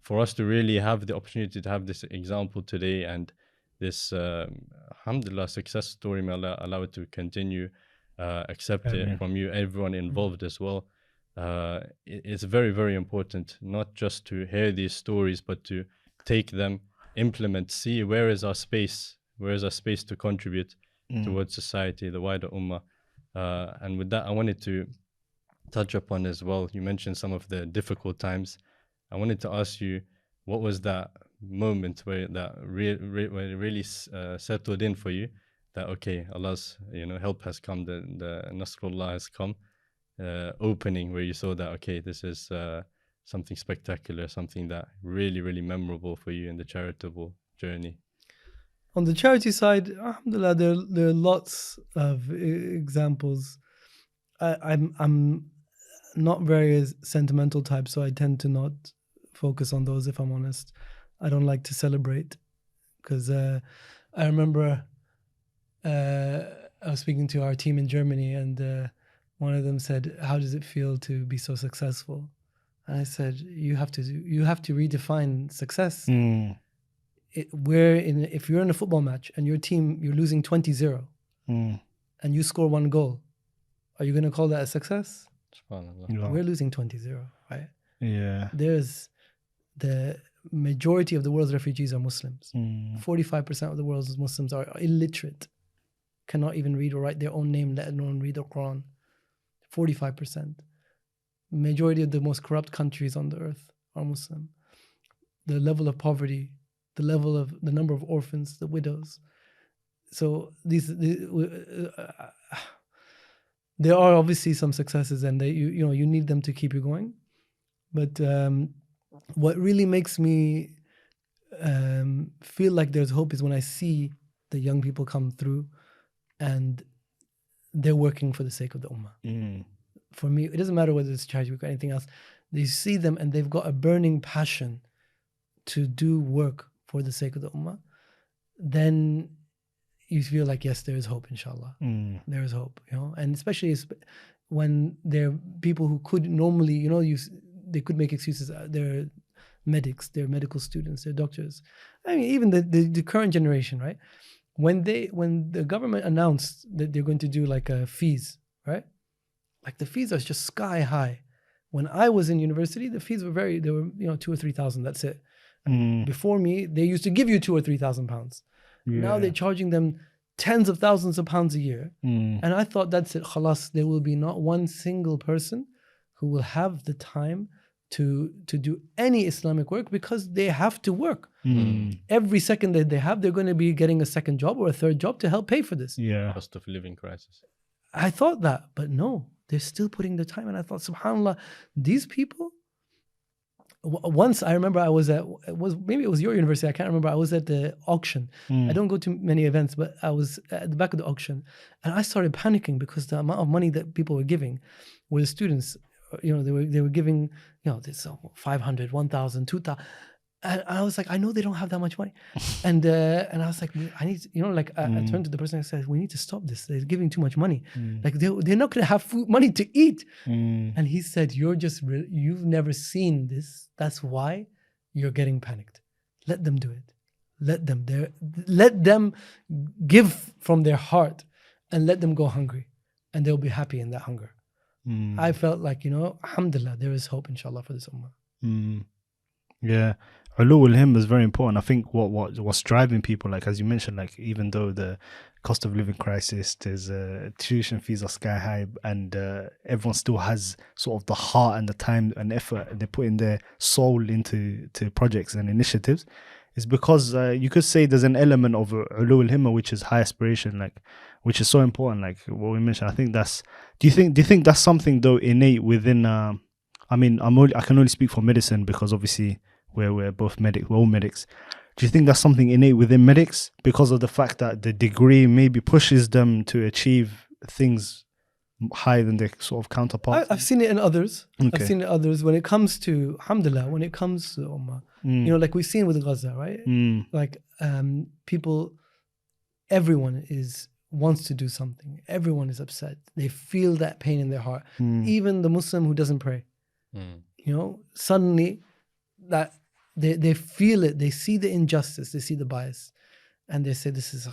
for us to really have the opportunity to have this example today and this, alhamdulillah, success story, may Allah allow it to continue, accept it from you, everyone involved as well. It's very, very important, not just to hear these stories, but to take them, implement, see where is our space to contribute towards society, the wider ummah. And with that, I wanted to touch upon as well, you mentioned some of the difficult times. I wanted to ask you, what was that moment where that really settled in for you, that okay, Allah's help has come, the Nasrullah has come, opening where you saw that, okay, this is something spectacular, something that really, really memorable for you in the charitable journey? On the charity side, alhamdulillah, there are lots of examples. I'm not very sentimental type, so I tend to not focus on those, if I'm honest. I don't like to celebrate because I remember I was speaking to our team in Germany, and one of them said, "How does it feel to be so successful?" And I said, "You have to redefine success. If you're in a football match and your team, you're losing 20-0 and you score one goal, are you going to call that a success? Yeah. We're losing 20-0, right? Yeah. There's the majority of the world's refugees are Muslims. 45% of the world's Muslims are illiterate, cannot even read or write their own name, let alone read the Quran. 45%. Majority of the most corrupt countries on the earth are Muslim. The level of poverty, the number of orphans, the widows. So there are obviously some successes, and you need them to keep you going. But what really makes me feel like there's hope is when I see the young people come through and they're working for the sake of the ummah. For me, it doesn't matter whether it's charity work or anything else. You see them and they've got a burning passion to do work for the sake of the ummah. Then you feel like, yes, there is hope, inshallah. There is hope, and especially when there are people who could normally, they could make excuses. They're medics, they're medical students, they're doctors. I mean, even the current generation, right? When the government announced that they're going to do like fees, right? Like the fees are just sky high. When I was in university, the fees were they were 2,000 or 3,000. That's it. Before me, they used to give you 2,000 or 3,000 pounds. Yeah. Now they're charging them tens of thousands of pounds a year. And I thought, that's it, khalas, there will be not one single person who will have the time to do any Islamic work because they have to work. Every second that they have, they're going to be getting a second job or a third job to help pay for this. Yeah. Cost of living crisis. I thought that, but no, they're still putting the time. And I thought, subhanAllah, these people. Once I remember maybe it was your university, I can't remember. I was at the auction. I don't go to many events, but I was at the back of the auction and I started panicking because the amount of money that people were giving were the students. They were giving, this 500, 1,000, 2,000. And I was like, I know they don't have that much money. And I was like, I need to, I turned to the person and said, we need to stop this. They're giving too much money. Like they're not going to have money to eat. And he said, you've never seen this. That's why you're getting panicked. Let them do it. Let them give from their heart and let them go hungry. And they'll be happy in that hunger. I felt like, alhamdulillah, there is hope, inshallah, for this ummah. Yeah. Ulu al-him is very important. I think what's driving people, like as you mentioned, like even though the cost of living crisis, there's tuition fees are sky high, and everyone still has sort of the heart and the time and effort, and they put in their soul into projects and initiatives, is because you could say there's an element of ulu al-himma, which is high aspiration, like which is so important, like what we mentioned. I think that's. Do you think that's something though innate within? I mean, I can only speak for medicine because obviously we're both medics, we're all medics. Do you think that's something innate within medics because of the fact that the degree maybe pushes them to achieve things higher than their sort of counterparts? I've seen it in others. Okay. I've seen it in others when it comes to, alhamdulillah, when it comes to ummah. Like we've seen with Gaza, right? Like people, everyone wants to do something. Everyone is upset. They feel that pain in their heart. Even the Muslim who doesn't pray. Suddenly that they feel it, they see the injustice, they see the bias, and they say, this is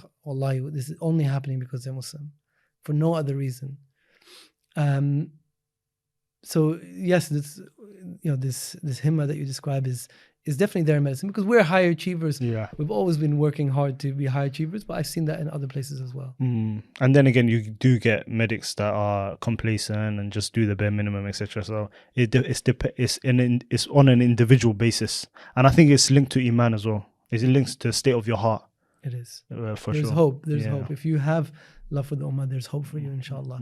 only happening because they're Muslim, for no other reason. So yes, this himma that you describe is definitely there in medicine because we're high achievers. Yeah, we've always been working hard to be high achievers, but I've seen that in other places as well. And then again, you do get medics that are complacent and just do the bare minimum, etc. So it's on an individual basis, and I think it's linked to iman as well. It links to the state of your heart. It is. For there's sure. Hope. There's hope. If you have love for the ummah, there's hope for you, inshallah.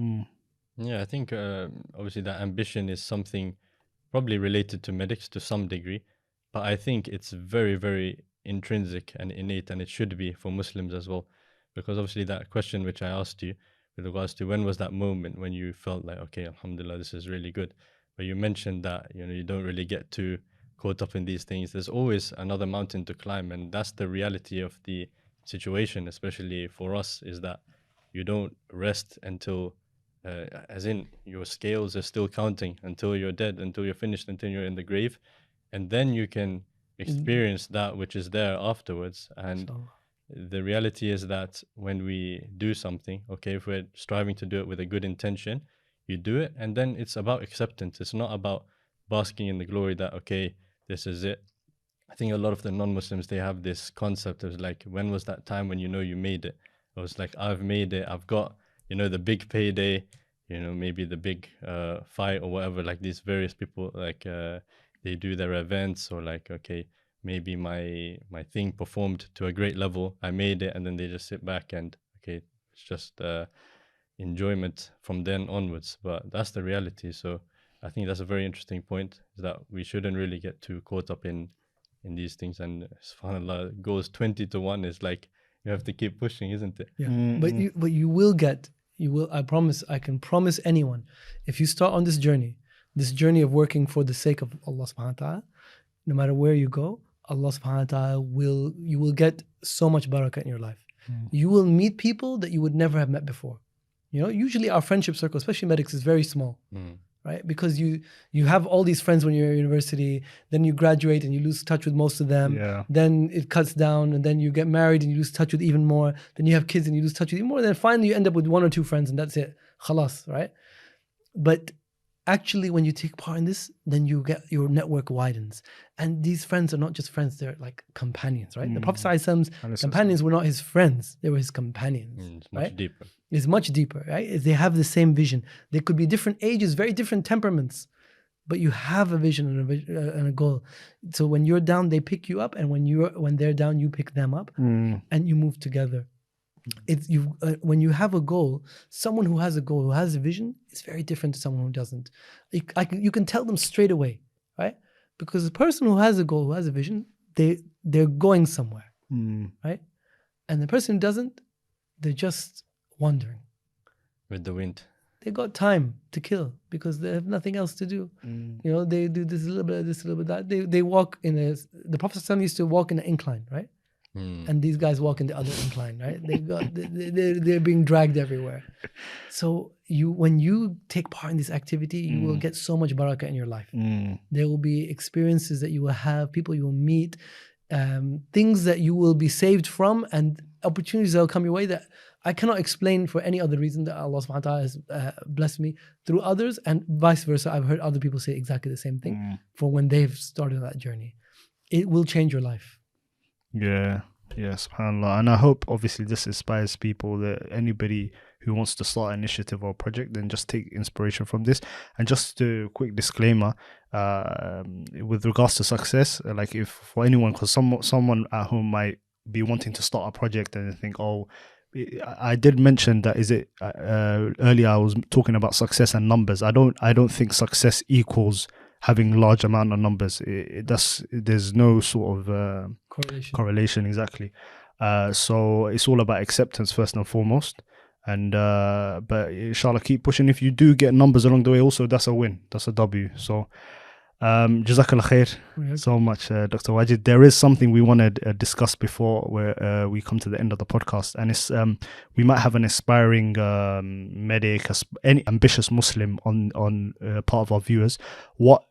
Yeah, I think obviously that ambition is something probably related to medics to some degree, but I think it's very, very intrinsic and innate, and it should be for Muslims as well. Because obviously, that question which I asked you with regards to when was that moment when you felt like, okay, Alhamdulillah, this is really good. But you mentioned that, you don't really get too caught up in these things. There's always another mountain to climb, and that's the reality of the situation, especially for us, is that you don't rest until as in your scales are still counting until you're dead, until you're finished, until you're in the grave, and then you can experience that which is there afterwards. And So, the reality is that when we do something, okay, if we're striving to do it with a good intention, you do it, and then it's about acceptance. It's not about basking in the glory that, okay, this is it. I think a lot of the non-Muslims, they have this concept of like, when was that time when you made it? It was like, I've made it. I've got, the big payday, maybe the big fight or whatever. Like these various people, like they do their events, or like, okay, maybe my thing performed to a great level. I made it, and then they just sit back and, okay, it's just enjoyment from then onwards. But that's the reality. So I think that's a very interesting point, is that we shouldn't really get too caught up in these things. And subhanAllah, goes 20 to 1 is like, you have to keep pushing, isn't it? yeah. But you will get, I promise, I can promise anyone, if you start on this journey of working for the sake of Allah subhanahu wa ta'ala, no matter where you go, Allah subhanahu wa ta'ala you will get so much barakah in your life. You will meet people that you would never have met before. Usually our friendship circle, especially medics, is very small. Right? Because you have all these friends when you're at university, then you graduate and you lose touch with most of them. Yeah. Then it cuts down, and then you get married and you lose touch with even more. Then you have kids and you lose touch with even more. Then finally you end up with 1 or 2 friends, and that's it. Khalas, right? But actually, when you take part in this, then your network widens. And these friends are not just friends, they're like companions, right? The Prophet ﷺ's companions were not his friends, they were his companions. It's much deeper. It's much deeper, right? They have the same vision. They could be different ages, very different temperaments, but you have a vision and a goal. So when you're down, they pick you up, and when they're down, you pick them up, and you move together. When you have a goal, someone who has a goal, who has a vision, is very different to someone who doesn't. You can tell them straight away, right? Because the person who has a goal, who has a vision, they're going somewhere, right? And the person who doesn't, they're just wandering with the wind. They got time to kill because they have nothing else to do. They do this a little bit of this, a little bit of that. They walk the Prophet ﷺ used to walk in an incline, right? And these guys walk in the other incline, right? They're being dragged everywhere. So when you take part in this activity, you will get so much barakah in your life. There will be experiences that you will have, people you will meet, things that you will be saved from, and opportunities that will come your way that I cannot explain for any other reason, that Allah subhanahu wa ta'ala has blessed me through others, and vice versa. I've heard other people say exactly the same thing for when they've started that journey. It will change your life. Yeah, subhanAllah. And I hope obviously this inspires people, that anybody who wants to start an initiative or project, then just take inspiration from this. And just a quick disclaimer, with regards to success, like if for anyone, because someone at home might be wanting to start a project and think, oh, I did mention that earlier I was talking about success and numbers. I don't think success equals having large amount of numbers. There's no sort of correlation exactly. So it's all about acceptance first and foremost. And but inshallah, keep pushing. If you do get numbers along the way, also that's a win. That's a W. So Jazakallah khair so much, Dr. Wajid. There is something we want to discuss before where we come to the end of the podcast, and it's we might have an aspiring medic, any ambitious Muslim on part of our viewers. What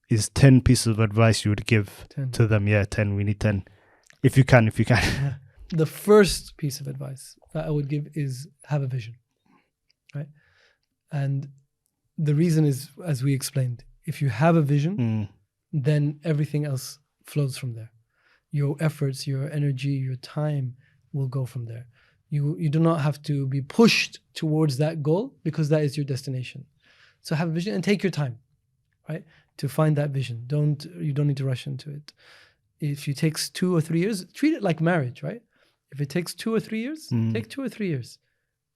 is 10 pieces of advice you would give 10. to them? Yeah, 10. We need 10. If you can. The first piece of advice that I would give is have a vision, right? And the reason is, as we explained, if you have a vision, then everything else flows from there. Your efforts, your energy, your time will go from there. You do not have to be pushed towards that goal, because that is your destination. So have a vision and take your time, right, to find that vision. You don't need to rush into it. If it takes 2 or 3 years, treat it like marriage, right? If it takes 2 or 3 years, take 2 or 3 years,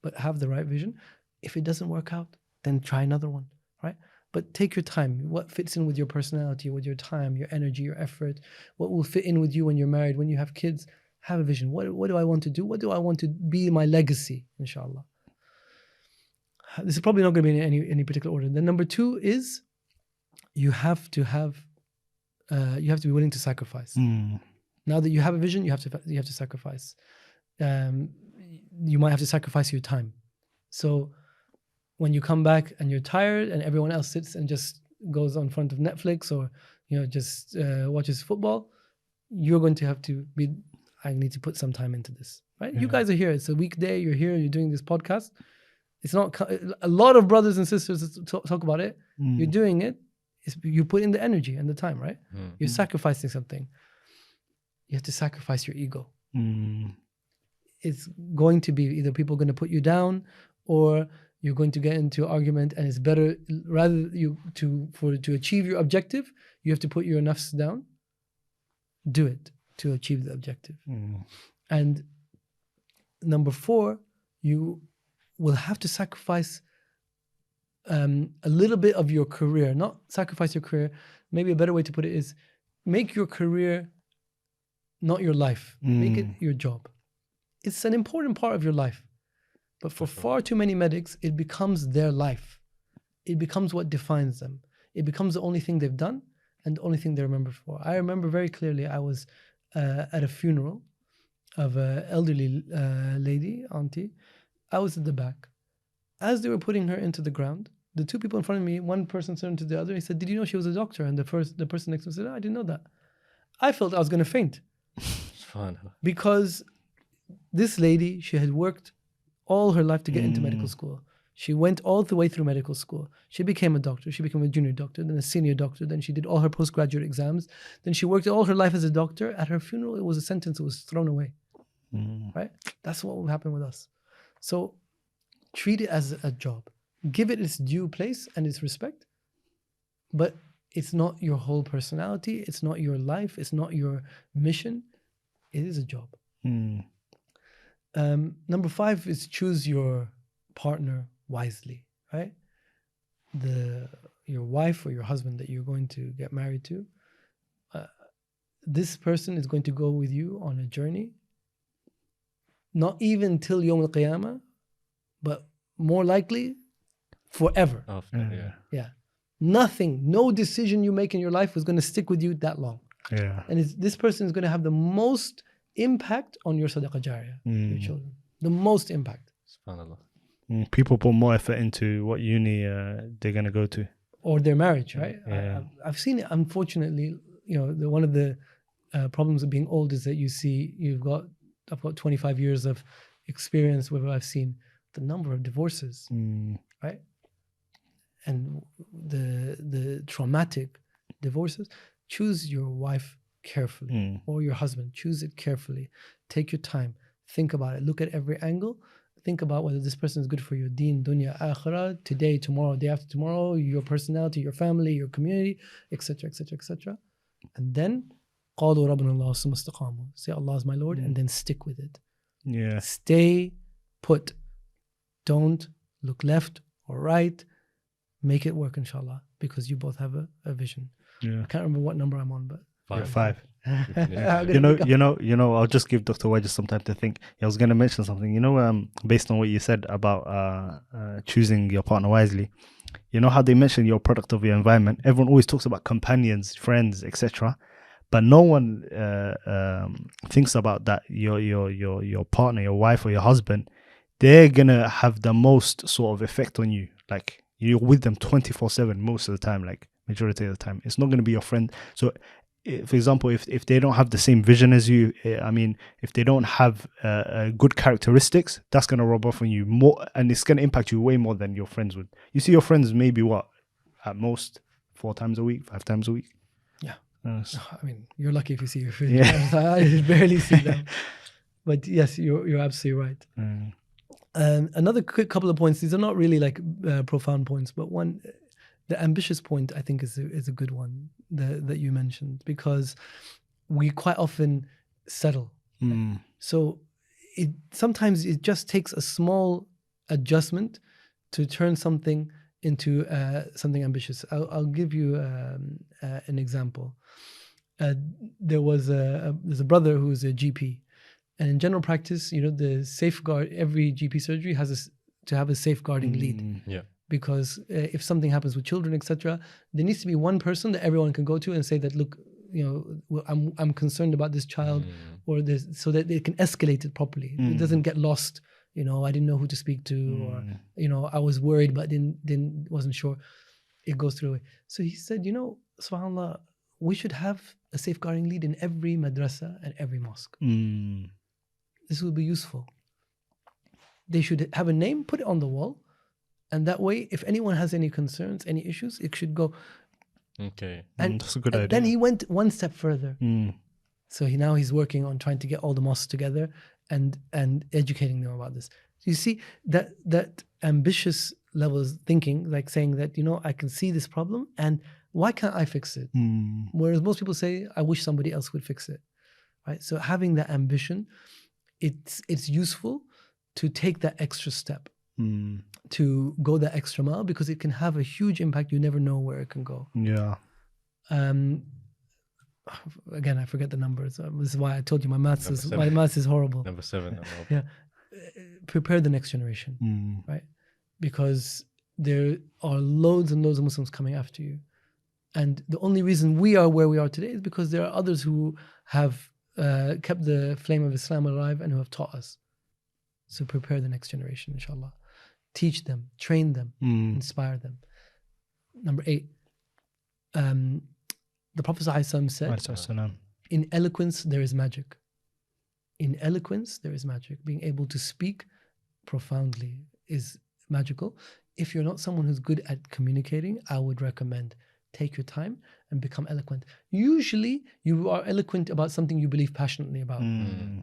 but have the right vision. If it doesn't work out, then try another one, right? But take your time. What fits in with your personality, with your time, your energy, your effort? What will fit in with you when you're married, when you have kids? Have a vision. What do I want to do? What do I want to be my legacy, inshallah? This is probably not going to be in any particular order. Then number 2 is you have to be willing to sacrifice. Now that you have a vision, you have to sacrifice. You might have to sacrifice your time. So when you come back and you're tired and everyone else sits and just goes on front of Netflix or just watches football, you're going to have to be, I need to put some time into this, right? You guys are here. It's a weekday. You're here. You're doing this podcast. It's not a lot of brothers and sisters talk about it. You're doing it. You put in the energy and the time, right? You're sacrificing something. You have to sacrifice your ego. It's going to be either people are going to put you down, or you're going to get into an argument, and it's better rather to achieve your objective, you have to put your nafs down. Do it to achieve the objective. And number 4, you will have to sacrifice a little bit of your career. Not sacrifice your career. Maybe a better way to put it is make your career not your life. Make it your job. It's an important part of your life. But for far too many medics, it becomes their life. It becomes what defines them. It becomes the only thing they've done and the only thing they're remembered for. I remember very clearly, I was at a funeral of an elderly lady, auntie. I was at the back. As they were putting her into the ground, the 2 people in front of me, one person turned to the other. He said, "Did you know she was a doctor?" And the person next to me said, "I didn't know that." I felt I was going to faint. Because this lady, she had worked all her life to get into medical school. She went all the way through medical school. She became a doctor. She became a junior doctor, then a senior doctor. Then she did all her postgraduate exams. Then she worked all her life as a doctor. At her funeral, it was a sentence that was thrown away. Right? That's what will happen with us. So treat it as a job. Give it its due place and its respect. But it's not your whole personality. It's not your life. It's not your mission. It is a job. Number 5 is choose your partner wisely, right? Your wife or your husband that you're going to get married to, this person is going to go with you on a journey, not even till Yawm al-Qiyamah, but more likely forever. Yeah. Nothing, no decision you make in your life is going to stick with you that long. And this person is going to have the most impact on your sadaqah jariyah, your children. The most impact. SubhanAllah. People put more effort into what uni they're going to go to. Or their marriage, right? I've seen it, unfortunately. One of the problems of being old is that you see, I've got 25 years of experience where I've seen the number of divorces, right? And the traumatic divorces. Choose your wife carefully, or your husband. Choose it carefully. Take your time. Think about it. Look at every angle. Think about whether this person is good for your deen, dunya, akhirah, today, tomorrow, day after tomorrow, your personality, your family, your community, etc., etc., etc. And then, قَالُوا رَبُّنَا اللَّهُ ثُمَّ اسْتَقَامُوا. Say Allah is my Lord, and then stick with it. Stay put. Don't look left or right. Make it work, inshallah, because you both have a vision. I can't remember what number I'm on, but 5. I'll just give Dr. Wajid some time to think. I was going to mention something, based on what you said about choosing your partner wisely. You know how they mention you're a product of your environment? Everyone always talks about companions, friends, etc. But no one thinks about that. Your partner, your wife or your husband, they're going to have the most sort of effect on you. Like, you're with them 24/7 most of the time, like majority of the time. It's not going to be your friend. So, for example, if they don't have the same vision as you, if they don't have good characteristics, that's going to rub off on you more, and it's going to impact you way more than your friends would. You see your friends maybe at most 4 times a week, 5 times a week. Yeah. You're lucky if you see your friends. I barely see them. But yes, you're absolutely right. Another quick couple of points. These are not really like profound points, but one, the ambitious point, I think is a good one that you mentioned, because we quite often settle. So sometimes it just takes a small adjustment to turn something into something ambitious. I'll give you an example. There's a brother who's a GP, and in general practice, the safeguard, every GP surgery has to have a safeguarding lead. Yeah. Because if something happens with children, etc., there needs to be one person that everyone can go to and say that, look, I'm concerned about this child, or this, so that they can escalate it properly. It doesn't get lost. I didn't know who to speak to, or I was worried but wasn't sure. It goes through it. So he said, subhanAllah, we should have a safeguarding lead in every madrasa and every mosque. This will be useful. They should have a name, put it on the wall, and that way, if anyone has any concerns, any issues, it should go. Okay. And that's a good idea. Then he went one step further. So he's working on trying to get all the mosques together and educating them about this. You see that ambitious levels thinking, like saying that, I can see this problem and why can't I fix it? Whereas most people say, I wish somebody else would fix it. Right? So having that ambition, it's useful to take that extra step. To go that extra mile, because it can have a huge impact. You never know where it can go. Yeah. Again, I forget the numbers. This is why I told you my maths is horrible. Number 7. Yeah. Prepare the next generation, right? Because there are loads and loads of Muslims coming after you. And the only reason we are where we are today is because there are others who have kept the flame of Islam alive and who have taught us. So prepare the next generation, inshallah. Teach them, train them, inspire them. Number 8, the Prophet ﷺ said, in eloquence there is magic. In eloquence there is magic. Being able to speak profoundly is magical. If you're not someone who's good at communicating, I would recommend take your time and become eloquent. Usually you are eloquent about something you believe passionately about.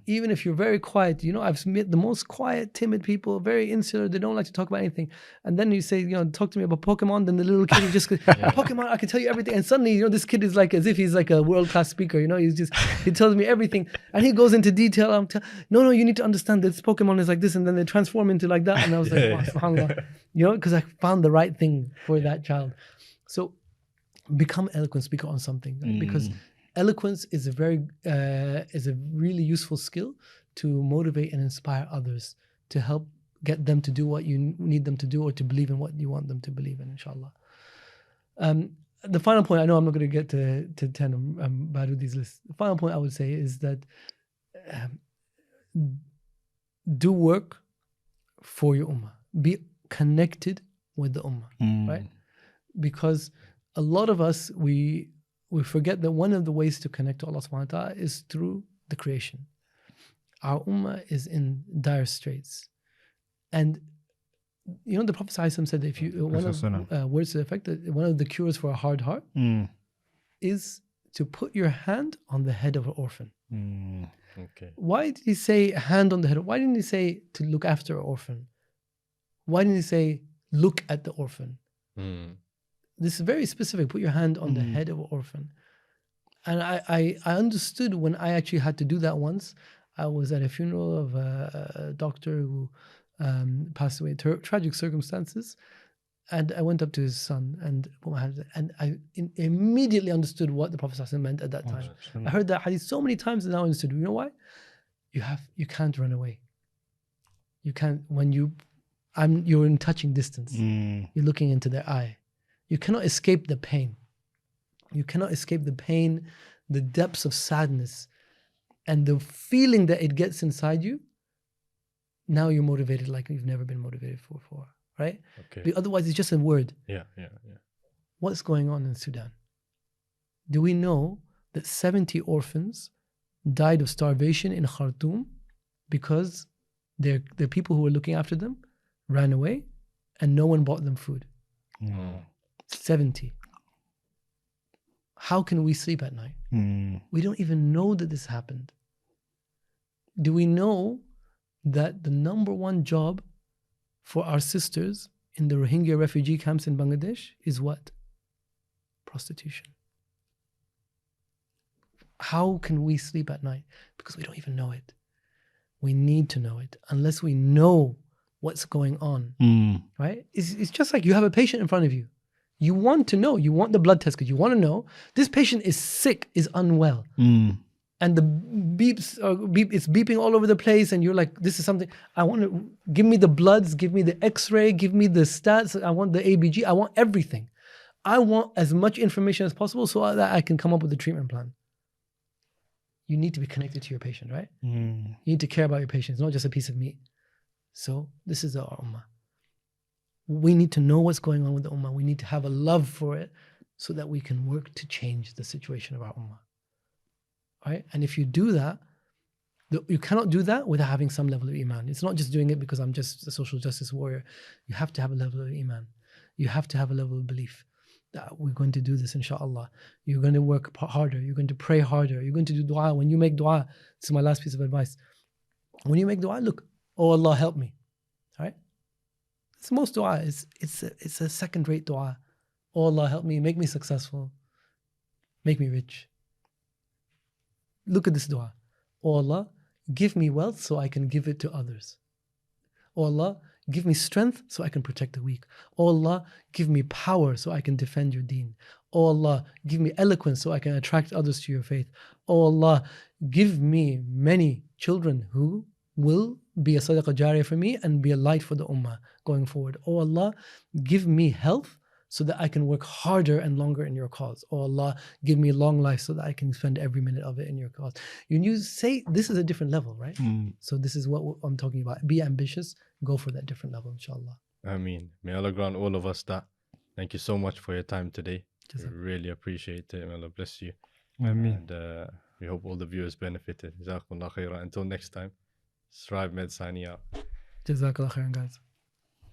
Even if you're very quiet, I've met the most quiet, timid people, very insular, they don't like to talk about anything. And then you say, talk to me about Pokemon, then the little kid is just, Pokemon, I can tell you everything. And suddenly, this kid is like, as if he's like a world-class speaker, he tells me everything. And he goes into detail. No, you need to understand this Pokemon is like this, and then they transform into like that. And I was like, wow, subhanAllah. Because I found the right thing for that child. So become eloquent speaker on something, right? Because eloquence is a really useful skill to motivate and inspire others, to help get them to do what you need them to do, or to believe in what you want them to believe in, inshallah. The final point, I know I'm not going to get to 10, I'm bad with these lists. The final point I would say is that do work for your ummah. Be connected with the ummah, right? Because a lot of us, we forget that one of the ways to connect to Allah subhanahu wa ta'ala is through the creation. Our ummah is in dire straits. And the Prophet ﷺ said that if you, one of words to the effect that one of the cures for a hard heart is to put your hand on the head of an orphan. Okay. Why did he say hand on the head? Why didn't he say to look after an orphan? Why didn't he say look at the orphan? This is very specific. Put your hand on the head of an orphan. And I understood when I actually had to do that once. I was at a funeral of a doctor who passed away in tragic circumstances. And I went up to his son and put my hand, and I immediately understood what the Prophet ﷺ meant at that time. I heard that hadith so many times and now I understood. You know why? You can't run away. You can't, you're in touching distance. You're looking into their eye. You cannot escape the pain. You cannot escape the pain, the depths of sadness, and the feeling that it gets inside you. Now you're motivated like you've never been motivated before, right? Okay. But otherwise, it's just a word. Yeah. What's going on in Sudan? Do we know that 70 orphans died of starvation in Khartoum because the people who were looking after them ran away and no one bought them food? 70. How can we sleep at night? We don't even know that this happened. Do we know that the number one job for our sisters in the Rohingya refugee camps in Bangladesh is what? Prostitution. How can we sleep at night? Because we don't even know it. We need to know it. Unless we know what's going on, right? It's just like you have a patient in front of you. You want to know, you want the blood test because you want to know this patient is sick, is unwell. And the it's beeping all over the place, and you're like, this is something, I want to, give me the bloods, give me the x-ray, give me the stats, I want the ABG, I want everything. I want as much information as possible so that I can come up with a treatment plan. You need to be connected to your patient, right? You need to care about your patient. It's not just a piece of meat. So this is our ummah. We need to know what's going on with the ummah. We need to have a love for it so that we can work to change the situation of our ummah. Right? And if you do that, you cannot do that without having some level of iman. It's not just doing it because I'm just a social justice warrior. You have to have a level of iman. You have to have a level of belief that we're going to do this, inshallah. You're going to work harder. You're going to pray harder. You're going to do dua. When you make dua, this is my last piece of advice. When you make dua, look, oh Allah, help me. All right? It's most dua. It's a second-rate dua. Oh Allah, help me. Make me successful. Make me rich. Look at this dua. Oh Allah, give me wealth so I can give it to others. Oh Allah, give me strength so I can protect the weak. Oh Allah, give me power so I can defend your deen. Oh Allah, give me eloquence so I can attract others to your faith. Oh Allah, give me many children who will be a sadaqah jariyah for me and be a light for the ummah going forward. Oh Allah, give me health so that I can work harder and longer in your cause. Oh Allah, give me long life so that I can spend every minute of it in your cause. You say this is a different level, right? So this is what I'm talking about. Be ambitious, go for that different level, inshallah. Ameen. May Allah grant all of us that. Thank you so much for your time today. We really appreciate it. May Allah bless you. Ameen. And we hope all the viewers benefited. Jazakumullah khairan. Until next time, StriveMed signing out. Jazakallah khairan, guys.